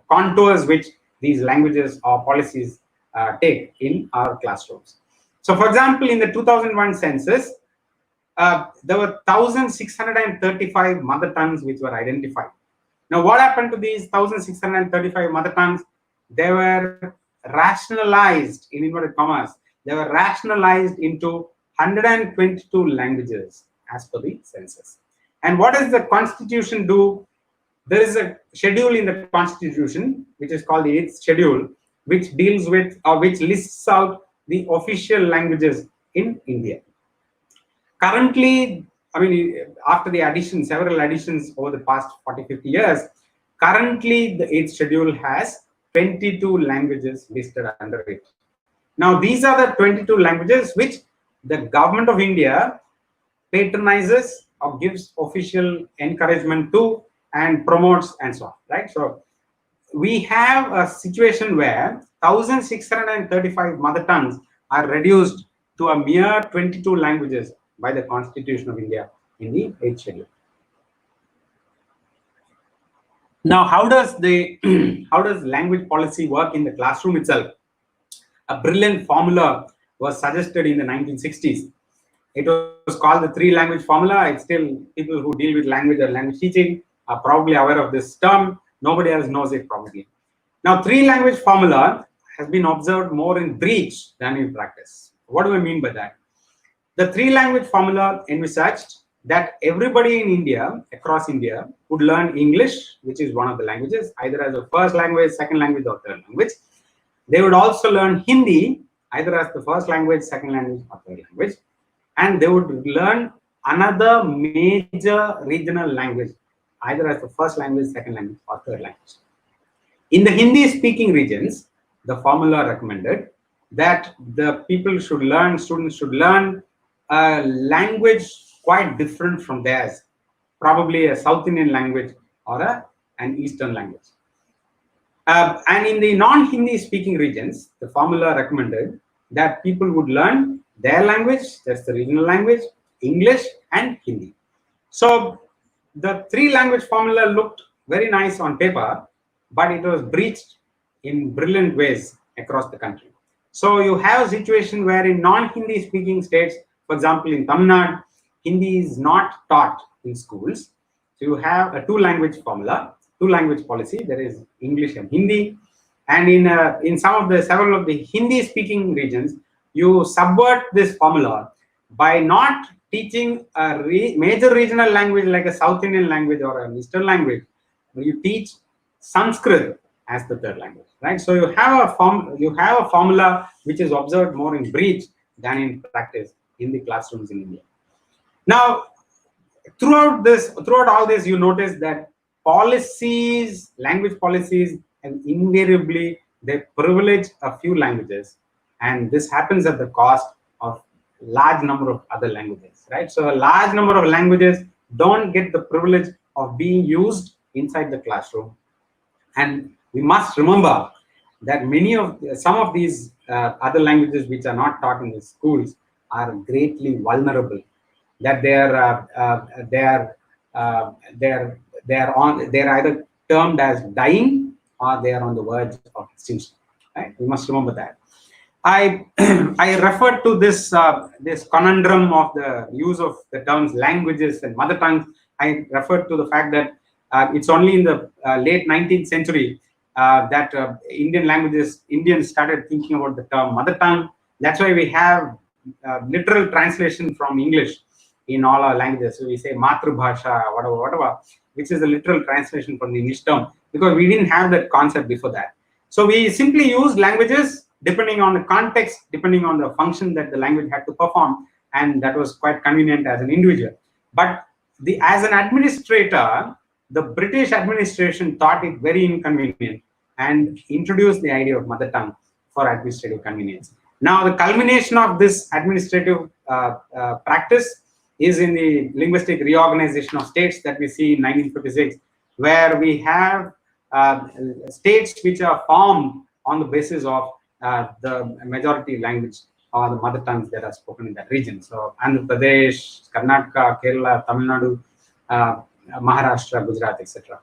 S3: contours which these languages or policies take in our classrooms. So, for example, in the 2001 census, there were 1,635 mother tongues which were identified. Now, what happened to these 1,635 mother tongues? They were rationalized, in inverted commas, they were rationalized into 122 languages as per the census. And what does the Constitution do? There is a schedule in the Constitution, which is called the 8th schedule, which deals with or which lists out the official languages in India. Currently, I mean, after the addition, several additions over the past 40-50 years, currently the 8th schedule has 22 languages listed under it. Now, these are the 22 languages which the government of India patronizes or gives official encouragement to and promotes and so on, right? So we have a situation where 1,635 mother tongues are reduced to a mere 22 languages by the Constitution of India in the 8th schedule. Now, how does language policy work in the classroom itself? A brilliant formula was suggested in the 1960s. It was called the 3-language formula. It's still, people who deal with language or language teaching are probably aware of this term. Nobody else knows it probably. Now, 3-language formula has been observed more in breach than in practice. What do I mean by that? The 3-language formula envisaged that everybody in India, across India, would learn English, which is one of the languages, either as a first language, second language, or third language. They would also learn Hindi, either as the first language, second language, or third language. And they would learn another major regional language, either as the first language, second language, or third language. In the Hindi-speaking regions, the formula recommended that the students should learn a language quite different from theirs, probably a South Indian language or an Eastern language. And in the non-Hindi speaking regions, the formula recommended that people would learn their language, that's the regional language, English and Hindi. So the 3-language formula looked very nice on paper, but it was breached in brilliant ways across the country. So you have a situation where in non-Hindi speaking states, for example, in Tamil Nadu, Hindi is not taught in schools. So you have a 2-language formula, 2-language policy. There is English and Hindi. And in several of the Hindi-speaking regions, you subvert this formula by not teaching a major regional language like a South Indian language or an Eastern language. You teach Sanskrit as the 3rd language, right? So you have a formula which is observed more in breach than in practice in the classrooms in India. Now, throughout all this, you notice that policies, language policies, and invariably they privilege a few languages, and this happens at the cost of large number of other languages, right? So a large number of languages don't get the privilege of being used inside the classroom, and we must remember that some of these other languages which are not taught in the schools are greatly vulnerable. That they're either termed as dying or they are on the verge of extinction. Right? We must remember that. I referred to this conundrum of the use of the terms languages and mother tongues. I referred to the fact that It's only in the late 19th century that Indians started thinking about the term mother tongue. That's why we have literal translation from English in all our languages. So we say Matru Bhasha, whatever, which is the literal translation from the English term, because we didn't have that concept before that. So we simply use languages depending on the context, depending on the function that the language had to perform, and that was quite convenient as an individual. But as an administrator, the British administration thought it very inconvenient and introduced the idea of mother tongue for administrative convenience. Now, the culmination of this administrative practice is in the linguistic reorganization of states that we see in 1956, where we have states which are formed on the basis of the majority language or the mother tongues that are spoken in that region. So Andhra Pradesh, Karnataka, Kerala, Tamil Nadu, Maharashtra, Gujarat, etc.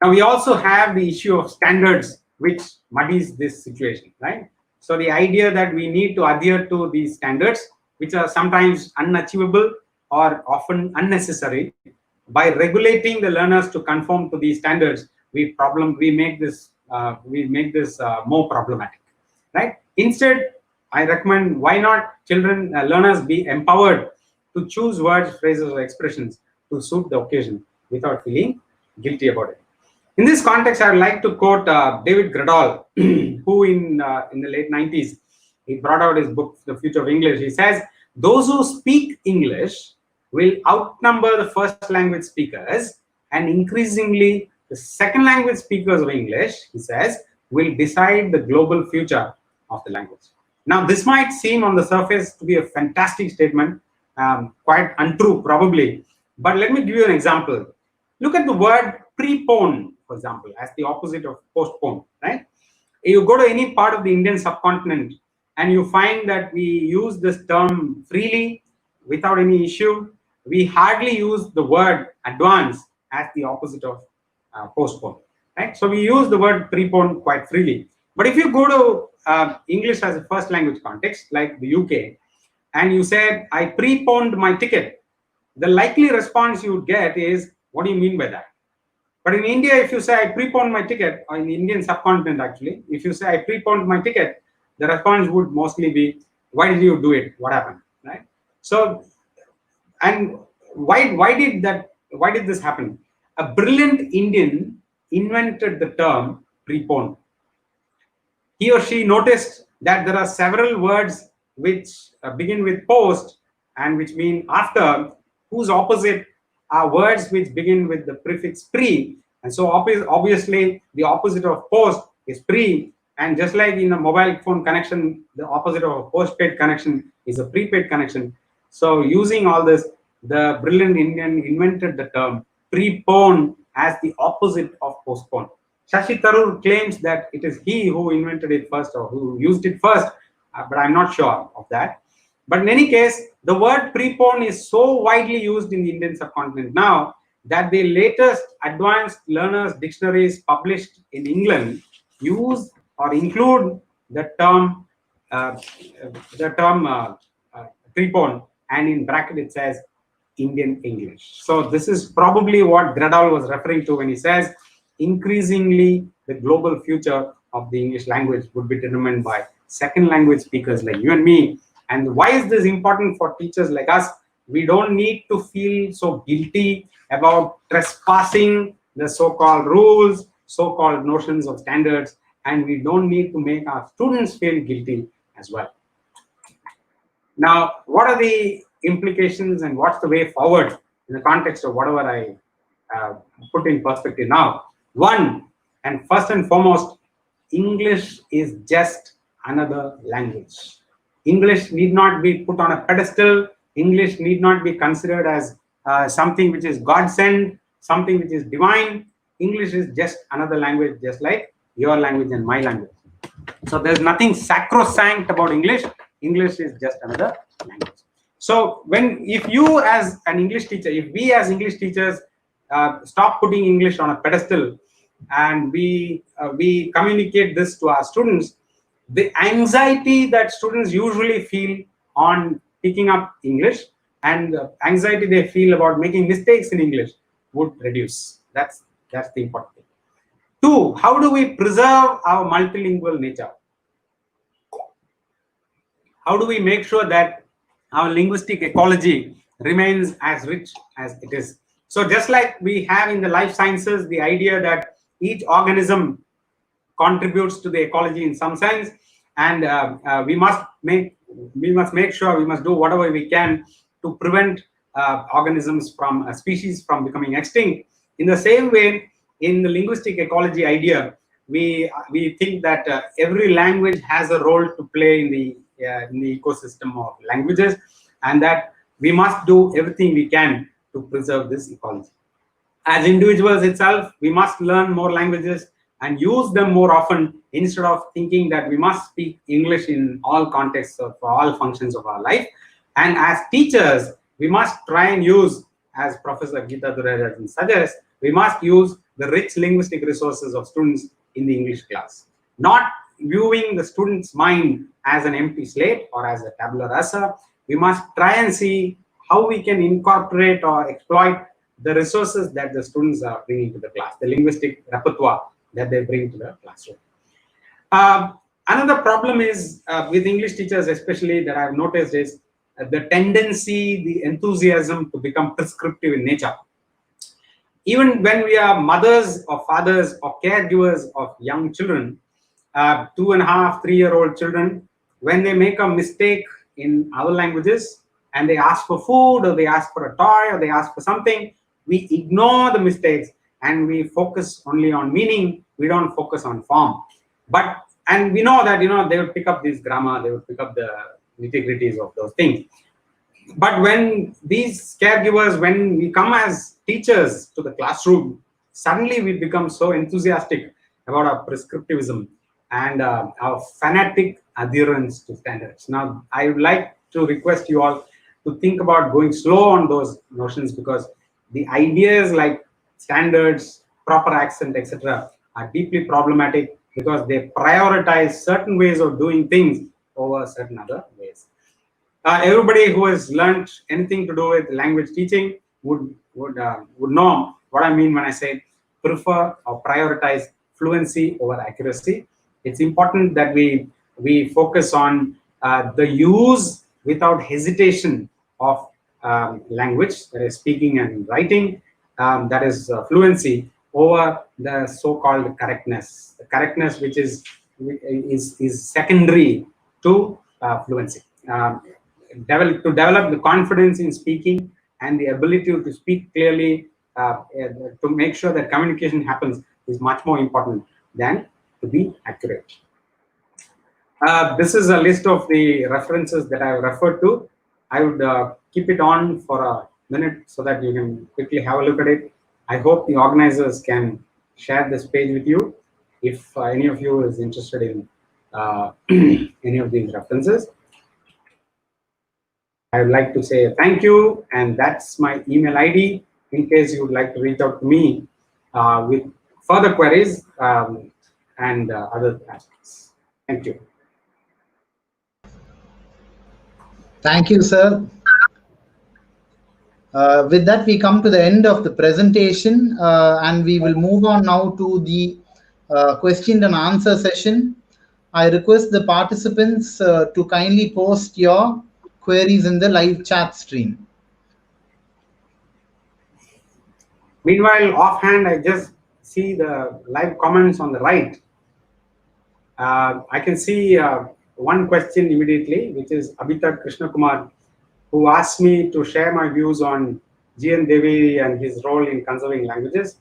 S3: Now we also have the issue of standards, which muddies this situation, right? So the idea that we need to adhere to these standards, which are sometimes unachievable or often unnecessary, by regulating the learners to conform to these standards, we make this more problematic, right? Instead, I recommend, why not learners be empowered to choose words, phrases, or expressions to suit the occasion without feeling guilty about it. In this context, I would like to quote David Gradall, who in the late 90s, he brought out his book, The Future of English. He says, those who speak English will outnumber the first language speakers, and increasingly the second language speakers of English, he says, will decide the global future of the language. Now, this might seem on the surface to be a fantastic statement, quite untrue probably, but let me give you an example. Look at the word prepone, for example, as the opposite of postpone, right? You go to any part of the Indian subcontinent and you find that we use this term freely without any issue. We hardly use the word advance as the opposite of postpone, right? So we use the word prepone quite freely. But if you go to English as a first language context, like the UK, and you said, I preponed my ticket, the likely response you would get is, what do you mean by that? But in India, if you say, I preponed my ticket, or in the Indian subcontinent actually, if you say, I preponed my ticket, the response would mostly be, why did you do it? What happened, right? So, and why did this happen? A brilliant Indian invented the term prepone. He or she noticed that there are several words which begin with post and which mean after, whose opposite are words which begin with the prefix pre. And so obviously the opposite of post is pre. And just like in a mobile phone connection, the opposite of a postpaid connection is a prepaid connection. So using all this, the brilliant Indian invented the term prepone as the opposite of postpone. Shashi Tharoor claims that it is he who invented it first or who used it first, but I'm not sure of that. But in any case, the word prepone is so widely used in the Indian subcontinent now that the latest advanced learners dictionaries published in England use or include the term prepone, and in bracket it says Indian English. So this is probably what Gradall was referring to when he says increasingly the global future of the English language would be determined by second language speakers like you and me. And why is this important for teachers like us? We don't need to feel so guilty about trespassing the so-called rules, so-called notions of standards, and we don't need to make our students feel guilty as well. Now, what are the implications and what's the way forward in the context of whatever I put in perspective now? One, and first and foremost, English is just another language. English need not be put on a pedestal. English need not be considered as something which is God-sent, something which is divine. English is just another language, just like your language and my language. So there's nothing sacrosanct about English. English is just another language. So if you as an English teacher, if we as English teachers stop putting English on a pedestal and we communicate this to our students, the anxiety that students usually feel on picking up English and the anxiety they feel about making mistakes in English would reduce. That's the important thing. 2, how do we preserve our multilingual nature? How do we make sure that our linguistic ecology remains as rich as it is? So just like we have in the life sciences, the idea that each organism contributes to the ecology in some sense, and we must make sure, we must do whatever we can to prevent organisms from species from becoming extinct. In the same way, in the linguistic ecology idea, we think that every language has a role to play in the ecosystem of languages, and that we must do everything we can to preserve this ecology. As individuals itself, we must learn more languages and use them more often, instead of thinking that we must speak English in all contexts of all functions of our life. And as teachers, we must try and use, as Professor Geeta Durarajan suggests, we must use the rich linguistic resources of students in the English class, not viewing the student's mind as an empty slate or as a tabula rasa. We must try and see how we can incorporate or exploit the resources that the students are bringing to the class, the linguistic repertoire that they bring to the classroom. Another problem is with English teachers, especially, that I've noticed is the tendency, the enthusiasm to become prescriptive in nature. Even when we are mothers or fathers or caregivers of young children, 2.5, 3-year-old children, when they make a mistake in our languages and they ask for food, or they ask for a toy, or they ask for something, we ignore the mistakes and we focus only on meaning. We don't focus on form. And we know that they would pick up this grammar, they would pick up the nitty-gritties of those things. But when these caregivers, when we come as teachers to the classroom, suddenly we become so enthusiastic about our prescriptivism and our fanatic adherence to standards. Now, I would like to request you all to think about going slow on those notions, because the ideas like standards, proper accent, etc. are deeply problematic, because they prioritize certain ways of doing things over certain other ways. Everybody who has learned anything to do with language teaching would know what I mean when I say prefer or prioritize fluency over accuracy. It's important that we focus on the use without hesitation of language, that is speaking and writing, that is fluency, over the so-called correctness, the correctness which is secondary to fluency. To develop the confidence in speaking and the ability to speak clearly, to make sure that communication happens, is much more important than to be accurate. This is a list of the references that I have referred to. I would keep it on for a minute so that you can quickly have a look at it. I hope the organizers can share this page with you if any of you is interested in any of these references. I would like to say thank you, and that's my email ID in case you would like to reach out to me with further queries and other aspects. Thank you.
S1: Thank you, sir. With that, we come to the end of the presentation, and we will move on now to the question and answer session. I request the participants to kindly post your queries in the live chat stream.
S3: Meanwhile, offhand, I just see the live comments on the right. I can see one question immediately, which is Abhita Krishnakumar, who asked me to share my views on G.N. Devi and his role in conserving languages,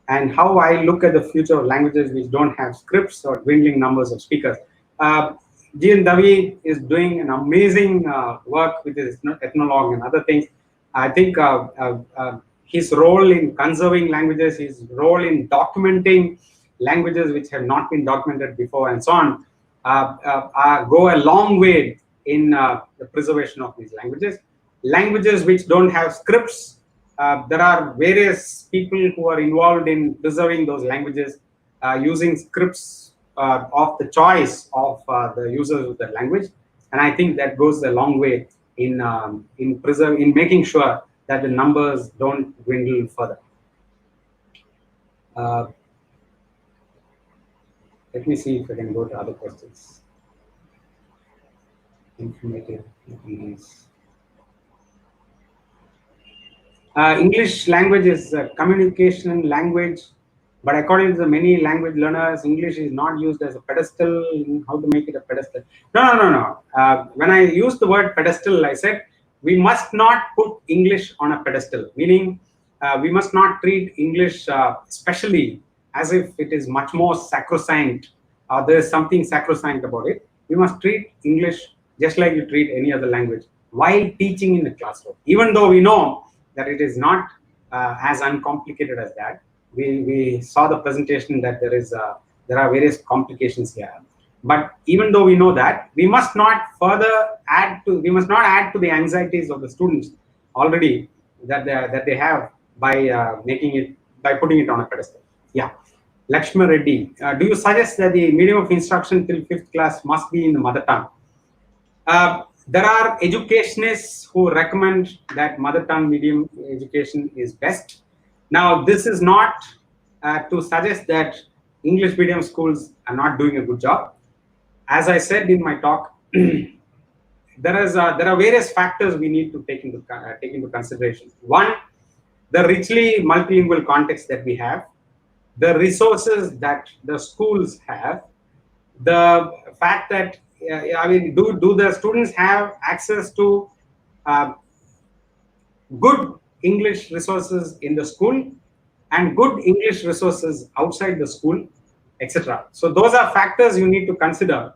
S3: and how I look at the future of languages which don't have scripts or dwindling numbers of speakers. G.N. Devi is doing an amazing work with his ethnologue and other things. I think his role in conserving languages, his role in documenting languages which have not been documented before, and so on, go a long way in the preservation of these languages. Languages which don't have scripts, there are various people who are involved in preserving those languages using scripts of the choice of the users of the language, and I think that goes a long way in making sure that the numbers don't dwindle further. Let me see if I can go to other questions. Informative. English language is a communication language, but according to the many language learners, English is not used as a pedestal. How to make it a pedestal? No. When I used the word pedestal, I said we must not put English on a pedestal, meaning we must not treat English specially as if it is much more sacrosanct, or there is something sacrosanct about it. We must treat English just like you treat any other language while teaching in the classroom, even though we know that it is not as uncomplicated as that. We saw the presentation that there are various complications here. But even though we know that, we must not add to the anxieties of the students already that they have by putting it on a pedestal. Yeah. Lakshma Reddy, do you suggest that the medium of instruction till 5th class must be in the mother tongue? There are educationists who recommend that mother tongue medium education is best. Now, this is not to suggest that English medium schools are not doing a good job. As I said in my talk, there are various factors we need to take into consideration. One, the richly multilingual context that we have, the resources that the schools have, the fact that do the students have access to good English resources in the school and good English resources outside the school, etc. So those are factors you need to consider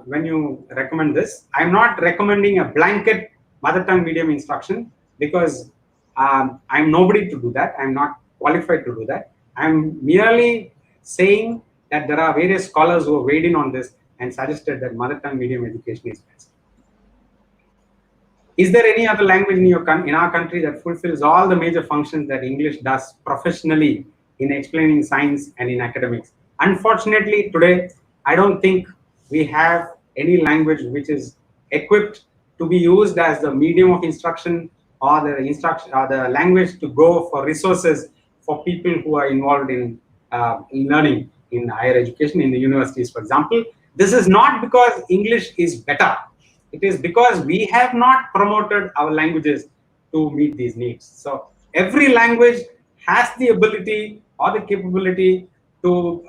S3: when you recommend this. I'm not recommending a blanket mother tongue medium instruction because I'm nobody to do that. I'm not qualified to do that. I'm merely saying that there are various scholars who have weighed in on this and suggested that mother tongue medium education is best. Is there any other language in our country that fulfills all the major functions that English does professionally in explaining science and in academics? Unfortunately, today, I don't think we have any language which is equipped to be used as the medium of instruction or the language to go for resources for people who are involved in learning in higher education, in the universities, for example. This is not because English is better. It is because we have not promoted our languages to meet these needs. So every language has the ability or the capability to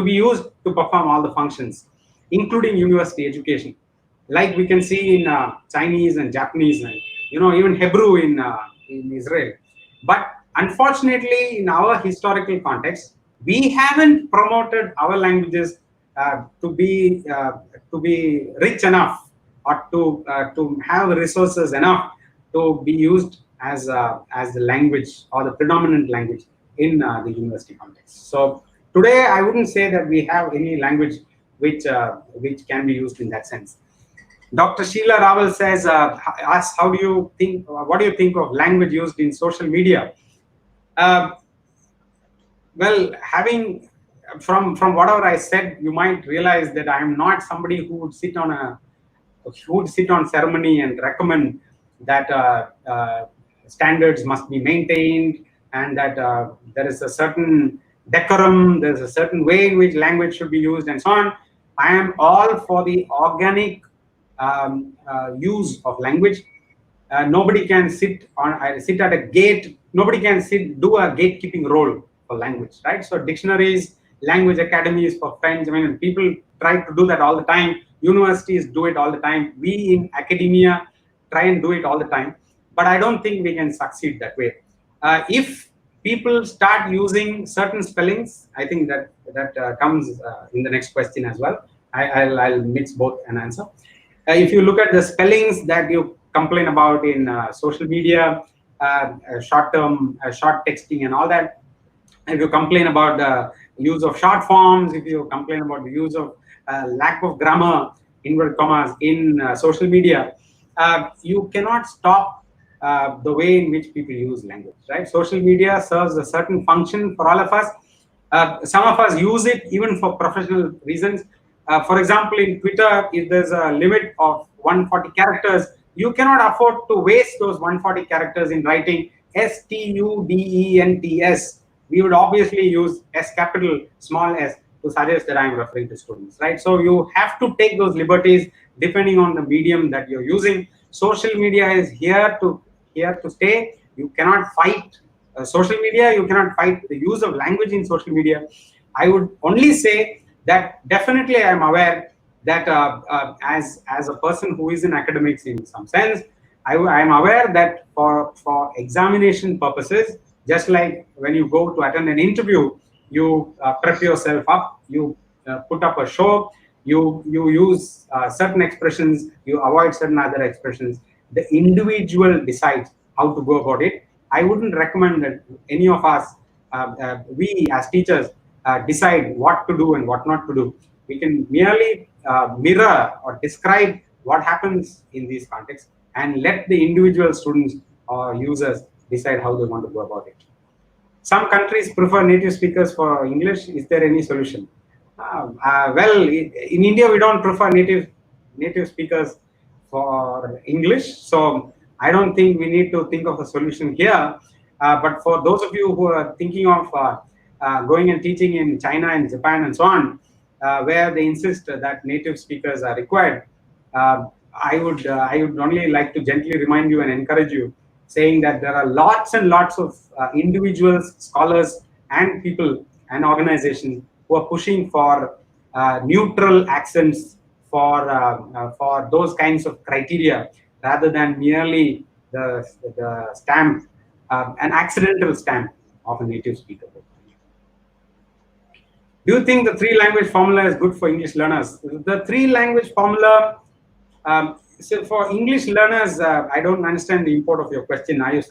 S3: be used to perform all the functions, including university education, like we can see in Chinese and Japanese and even Hebrew in Israel. But unfortunately, in our historical context, we haven't promoted our languages to be rich enough or to have resources enough to be used as the language or the predominant language in the university context. So today, I wouldn't say that we have any language which can be used in that sense. Dr. Sheila Raval says, asks, what do you think of language used in social media? Well, from whatever I said, you might realize that I am not somebody who would sit on ceremony and recommend that standards must be maintained and that there is a certain decorum, there's a certain way in which language should be used and so on. I am all for the organic use of language. Nobody can sit at a gate. Nobody can do a gatekeeping role for language, right? So dictionaries, language academies for French. I mean, people try to do that all the time. Universities do it all the time. We in academia try and do it all the time. But I don't think we can succeed that way. If people start using certain spellings, I think that comes in the next question as well. I'll mix both and answer. If you look at the spellings that you complain about in social media, short texting and all that, if you complain about the use of short forms, if you complain about the use of lack of grammar, inverted commas, in social media, you cannot stop the way in which people use language, right? Social media serves a certain function for all of us. Some of us use it even for professional reasons. For example, in Twitter, if there's a limit of 140 characters, you cannot afford to waste those 140 characters in writing students we would obviously use S capital, small s, to suggest that I'm referring to students, right? So you have to take those liberties depending on the medium that you're using. Social media is here to stay. You cannot fight social media. You cannot fight the use of language in social media. I would only say that definitely I am aware that as a person who is in academics in some sense, I am aware that for examination purposes, just like when you go to attend an interview, you prep yourself up, you put up a show, you use certain expressions, you avoid certain other expressions. The individual decides how to go about it. I wouldn't recommend that any of us, we as teachers, decide what to do and what not to do. We can merely mirror or describe what happens in these contexts and let the individual students or users decide how they want to go about it. Some countries prefer native speakers for English. Is there any solution? Well, in India, we don't prefer native speakers for English. So I don't think we need to think of a solution here. But for those of you who are thinking of going and teaching in China and Japan and so on, where they insist that native speakers are required, I would only like to gently remind you and encourage you, saying that there are lots and lots of individuals, scholars, and people and organizations who are pushing for neutral accents for those kinds of criteria, rather than merely the stamp, an accidental stamp of a native speaker. Do you think the 3-language formula is good for English learners? The 3-language formula, so for English learners, I don't understand the import of your question. Are you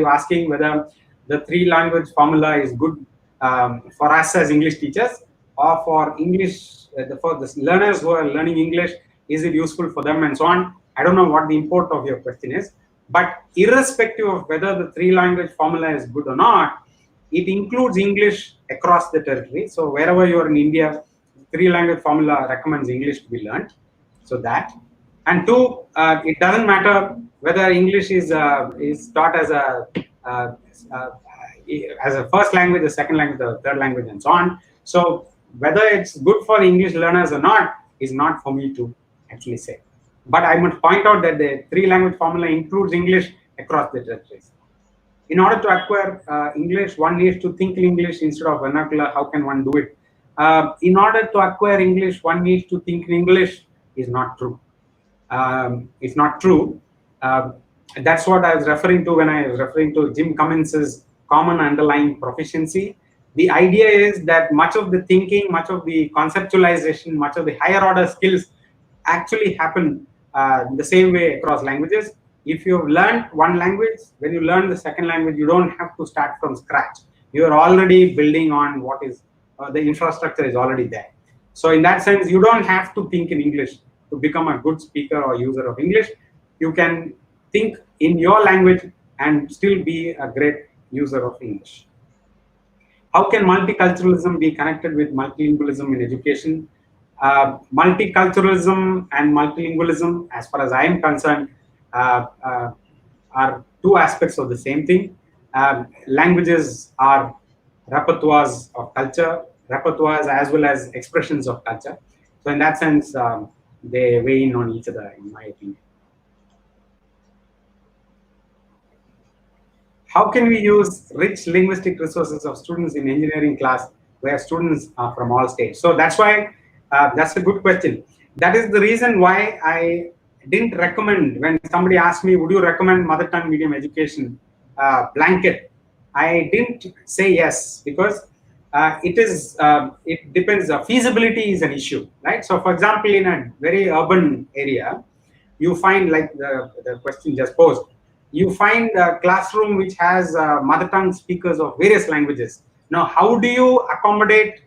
S3: asking whether the 3-language formula is good for us as English teachers, or for English, for the learners who are learning English, is it useful for them and so on? I don't know what the import of your question is, but irrespective of whether the 3-language formula is good or not, it includes English across the territory. So wherever you are in India, 3-language formula recommends English to be learned. So that. And 2, it doesn't matter whether English is taught as a first language, a second language, a third language, and so on. So whether it's good for English learners or not is not for me to actually say. But I must point out that the 3-language formula includes English across the territories. In order to acquire English, one needs to think in English instead of vernacular. How can one do it? In order to acquire English, one needs to think in English is not true. It's not true. That's what I was referring to when I was referring to Jim Cummins's common underlying proficiency. The idea is that much of the thinking, much of the conceptualization, much of the higher order skills actually happen the same way across languages. If you've learned one language, when you learn the second language, you don't have to start from scratch. You are already building on what is, the infrastructure is already there. So in that sense, you don't have to think in English to become a good speaker or user of English. You can think in your language and still be a great user of English. How can multiculturalism be connected with multilingualism in education? Multiculturalism and multilingualism, as far as I am concerned, are 2 aspects of the same thing. Languages are repertoires of culture, repertoires as well as expressions of culture. So in that sense, they weigh in on each other, in my opinion. How can we use rich linguistic resources of students in engineering class where students are from all states? So that's why, that's a good question. That is the reason why I didn't recommend, when somebody asked me, would you recommend mother tongue medium education blanket? I didn't say yes, because it depends. Feasibility is an issue, right? So for example, in a very urban area, you find, like the question just posed, you find a classroom which has mother tongue speakers of various languages. Now, how do you accommodate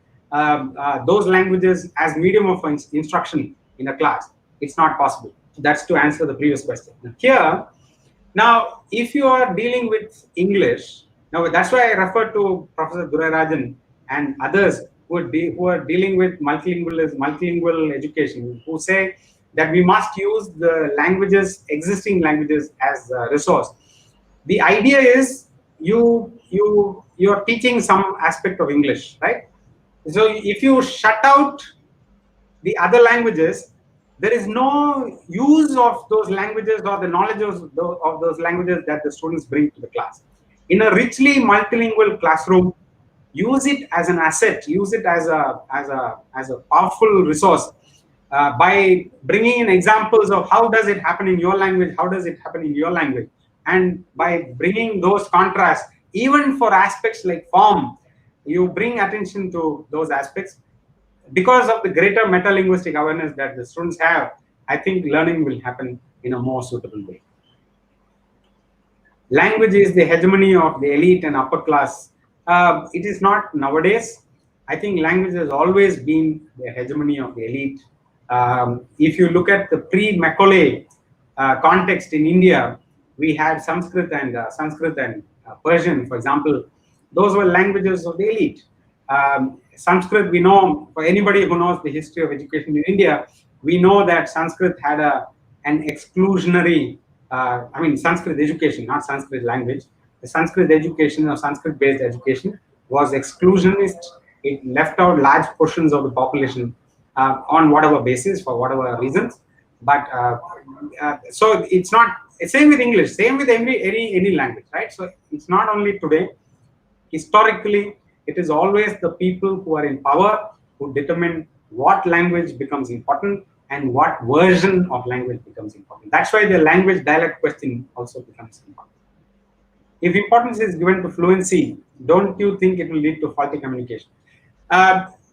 S3: those languages as medium of instruction in a class? It's not possible. That's to answer the previous question. Now, if you are dealing with English, now that's why I refer to Professor Durarajan and others who are dealing with multilingual education, who say that we must use the languages, existing languages, as a resource. The idea is you you're teaching some aspect of English, right? So if you shut out the other languages, there is no use of those languages or the knowledge of those languages that the students bring to the class. In a richly multilingual classroom, use it as an asset, use it as a powerful resource by bringing in examples of how does it happen in your language, how does it happen in your language, and by bringing those contrasts, even for aspects like form, you bring attention to those aspects. Because of the greater meta-linguistic awareness that the students have, I think learning will happen in a more suitable way. Language is the hegemony of the elite and upper class. It is not nowadays. I think language has always been the hegemony of the elite. If you look at the pre-Macaulay context in India, we had Sanskrit and Persian, for example. Those were languages of the elite. Sanskrit, we know, for anybody who knows the history of education in India, we know that Sanskrit had an exclusionary, I mean, Sanskrit education, not Sanskrit language. The Sanskrit education or Sanskrit-based education was exclusionist. It left out large portions of the population on whatever basis, for whatever reasons. But so it's not, same with English, same with any language, right? So it's not only today. Historically, it is always the people who are in power who determine what language becomes important and what version of language becomes important. That's why the language dialect question also becomes important. If importance is given to fluency, don't you think it will lead to faulty communication?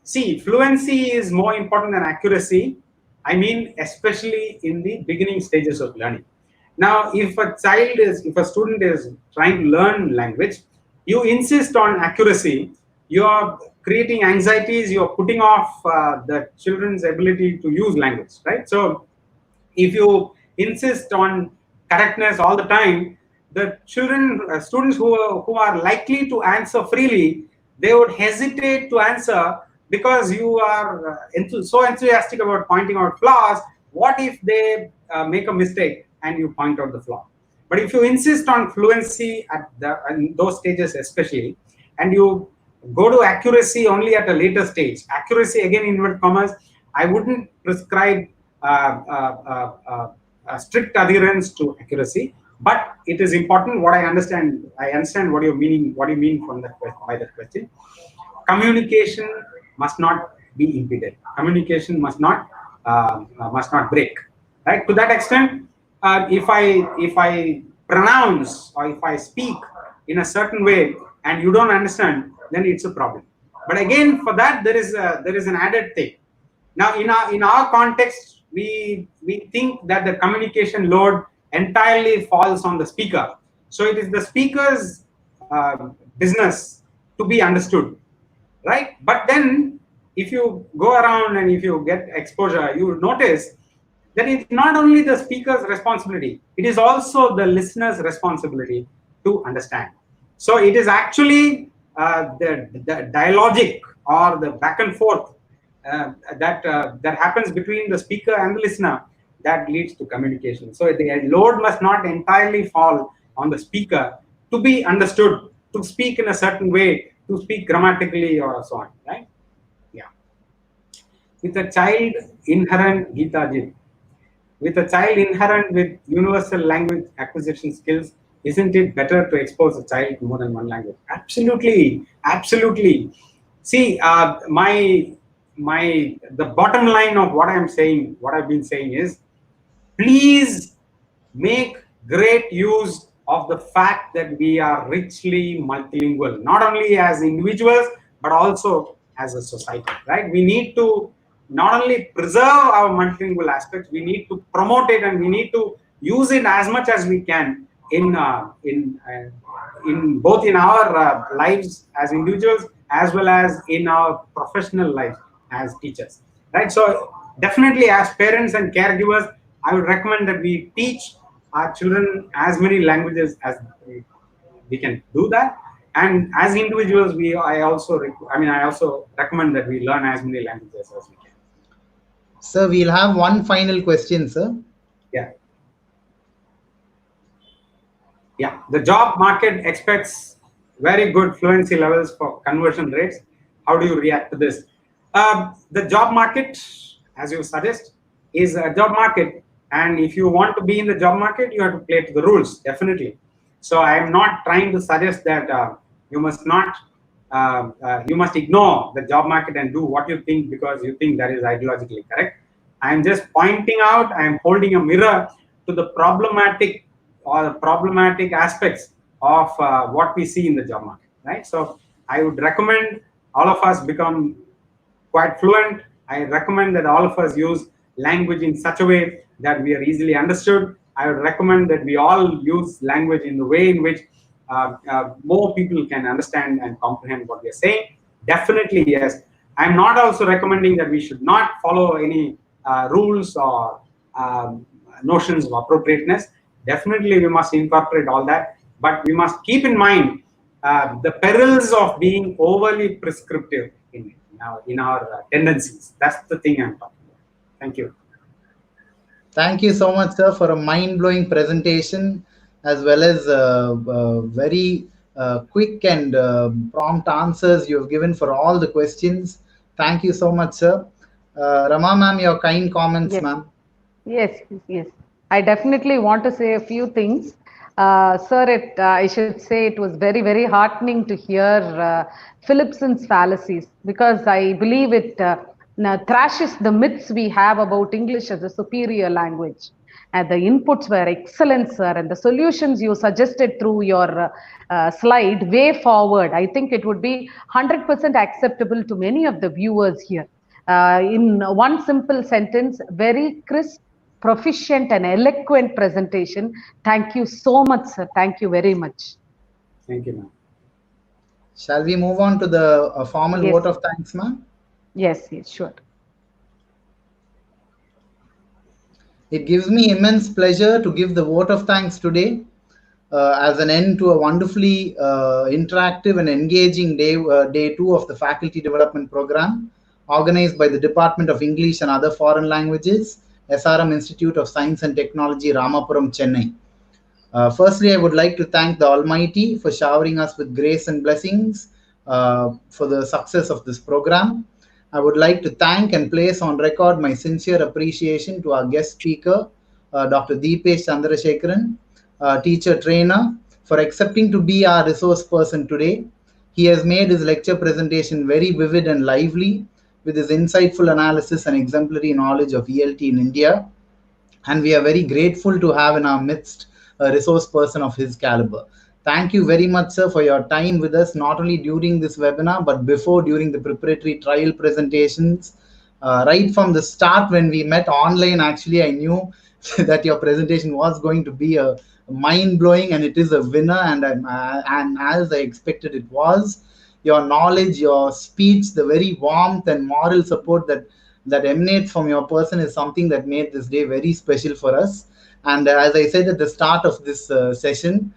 S3: See, fluency is more important than accuracy. I mean, especially in the beginning stages of learning. Now, if a student is trying to learn language, you insist on accuracy, you are creating anxieties, you are putting off the children's ability to use language, right? So if you insist on correctness all the time, the students who are likely to answer freely, they would hesitate to answer because you are so enthusiastic about pointing out flaws. What if they make a mistake and you point out the flaw? But if you insist on fluency in those stages especially, and you go to accuracy only at a later stage, accuracy again in inverted commas, I wouldn't prescribe strict adherence to accuracy, but it is important. What I understand what you mean from that by that question. Communication must not be impeded. Communication must not break. Right? To that extent, if I pronounce or if I speak in a certain way and you don't understand, then it's a problem. But again, for that there is an added thing. Now, in our context, we think that the communication load entirely falls on the speaker. So it is the speaker's business to be understood, right? But then, if you go around and if you get exposure, you will notice that it's not only the speaker's responsibility; it is also the listener's responsibility to understand. So it is actually the dialogic or the back and forth that happens between the speaker and the listener that leads to communication. So the load must not entirely fall on the speaker to be understood, to speak in a certain way, to speak grammatically or so on, right? Yeah. With a child inherent with universal language acquisition skills, isn't it better to expose a child to more than one language? Absolutely, absolutely. See, the bottom line of what I've been saying is, please make great use of the fact that we are richly multilingual, not only as individuals, but also as a society, right? We need to not only preserve our multilingual aspects, we need to promote it and we need to use it as much as we can in both in our lives as individuals as well as in our professional lives as teachers, right? So definitely as parents and caregivers, I would recommend that we teach our children as many languages as we can do that. And as individuals, I also recommend that we learn as many languages as we can.
S1: Sir, we'll have one final question, sir.
S3: Yeah. Yeah, the job market expects very good fluency levels for conversion rates. How do you react to this? The job market, as you suggest, is a job market, and if you want to be in the job market, you have to play to the rules, definitely. So I am not trying to suggest that you must not, you must ignore the job market and do what you think because you think that is ideologically correct. I am just pointing out, I am holding a mirror to the problematic aspects of what we see in the job market, right? So I would recommend all of us become quite fluent. I recommend that all of us use language in such a way that we are easily understood. I would recommend that we all use language in the way in which more people can understand and comprehend what we are saying. Definitely, yes. I'm not also recommending that we should not follow any rules or notions of appropriateness. Definitely, we must incorporate all that, but we must keep in mind the perils of being overly prescriptive in our tendencies. That's the thing I'm talking about. Thank you.
S1: Thank you so much, sir, for a mind-blowing presentation, as well as very quick and prompt answers you have given for all the questions. Thank you so much, sir. Rama ma'am, your kind comments,
S2: Yes.
S1: ma'am.
S2: Yes. I definitely want to say a few things. Sir, I should say it was very, very heartening to hear Philipson's fallacies, because I believe it thrashes the myths we have about English as a superior language. And the inputs were excellent, sir, and the solutions you suggested through your slide way forward. I think it would be 100% acceptable to many of the viewers here. In one simple sentence, very crisp, proficient and eloquent presentation. Thank you so much, sir. Thank you very much.
S3: Thank you, ma'am.
S1: Shall we move on to the formal vote of thanks, ma'am?
S2: Yes, sure.
S1: It gives me immense pleasure to give the vote of thanks today as an end to a wonderfully interactive and engaging day 2 of the Faculty Development Program organized by the Department of English and Other Foreign Languages, SRM Institute of Science and Technology, Ramapuram, Chennai. Firstly, I would like to thank the Almighty for showering us with grace and blessings for the success of this program. I would like to thank and place on record my sincere appreciation to our guest speaker, Dr. Deepesh Chandrasekharan, teacher trainer, for accepting to be our resource person today. He has made his lecture presentation very vivid and lively with his insightful analysis and exemplary knowledge of ELT in India. And we are very grateful to have in our midst a resource person of his caliber. Thank you very much, sir, for your time with us, not only during this webinar, but during the preparatory trial presentations. Right from the start when we met online, actually, I knew that your presentation was going to be a mind-blowing, and it is a winner, and as I expected it was. Your knowledge, your speech, the very warmth and moral support that emanates from your person is something that made this day very special for us. And as I said at the start of this session,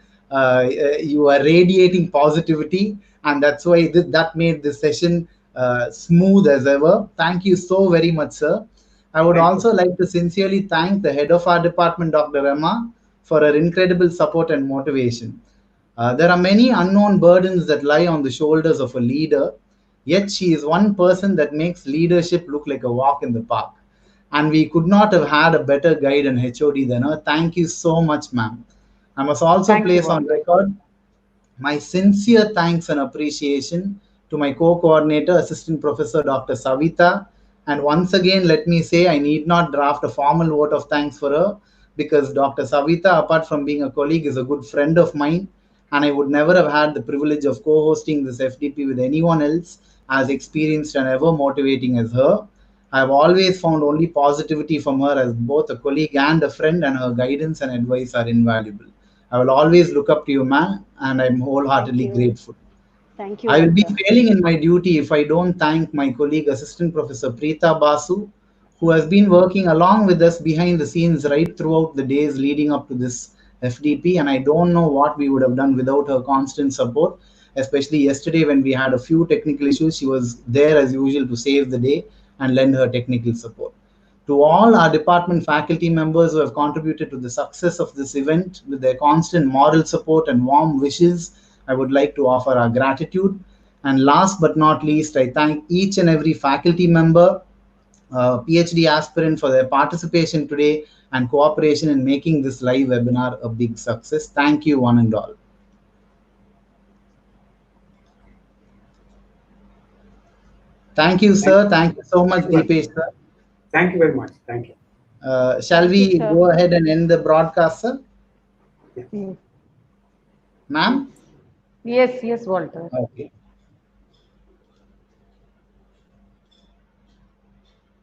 S1: you are radiating positivity, and that's why that made this session smooth as ever. Thank you so very much, sir. I would also like to sincerely thank the head of our department, Dr. Rema, for her incredible support and motivation. There are many unknown burdens that lie on the shoulders of a leader, yet she is one person that makes leadership look like a walk in the park. And we could not have had a better guide and HOD than her. Thank you so much, ma'am. I must also place on record my sincere thanks and appreciation to my co-coordinator, Assistant Professor Dr. Savitha. And once again, let me say I need not draft a formal vote of thanks for her, because Dr. Savitha, apart from being a colleague, is a good friend of mine. And I would never have had the privilege of co-hosting this FDP with anyone else as experienced and ever motivating as her. I've always found only positivity from her as both a colleague and a friend, and her guidance and advice are invaluable. I will always look up to you, ma'am, and I'm wholeheartedly grateful.
S4: Thank you.
S1: I will be failing in my duty if I don't thank my colleague, Assistant Professor Preeta Basu, who has been working along with us behind the scenes right throughout the days leading up to this FDP, and I don't know what we would have done without her constant support, especially yesterday when we had a few technical issues. She was there as usual to save the day and lend her technical support. To all our department faculty members who have contributed to the success of this event with their constant moral support and warm wishes, I would like to offer our gratitude. And last but not least, I thank each and every faculty member, PhD aspirant for their participation today and cooperation in making this live webinar a big success. Thank you, one and all. Thank you, sir. Thank you so much, Deepesh, sir.
S3: Thank you very much. Thank you.
S1: Shall we go ahead and end the broadcast, sir?
S3: Yeah.
S1: Ma'am?
S2: Yes, Walter.
S1: Okay.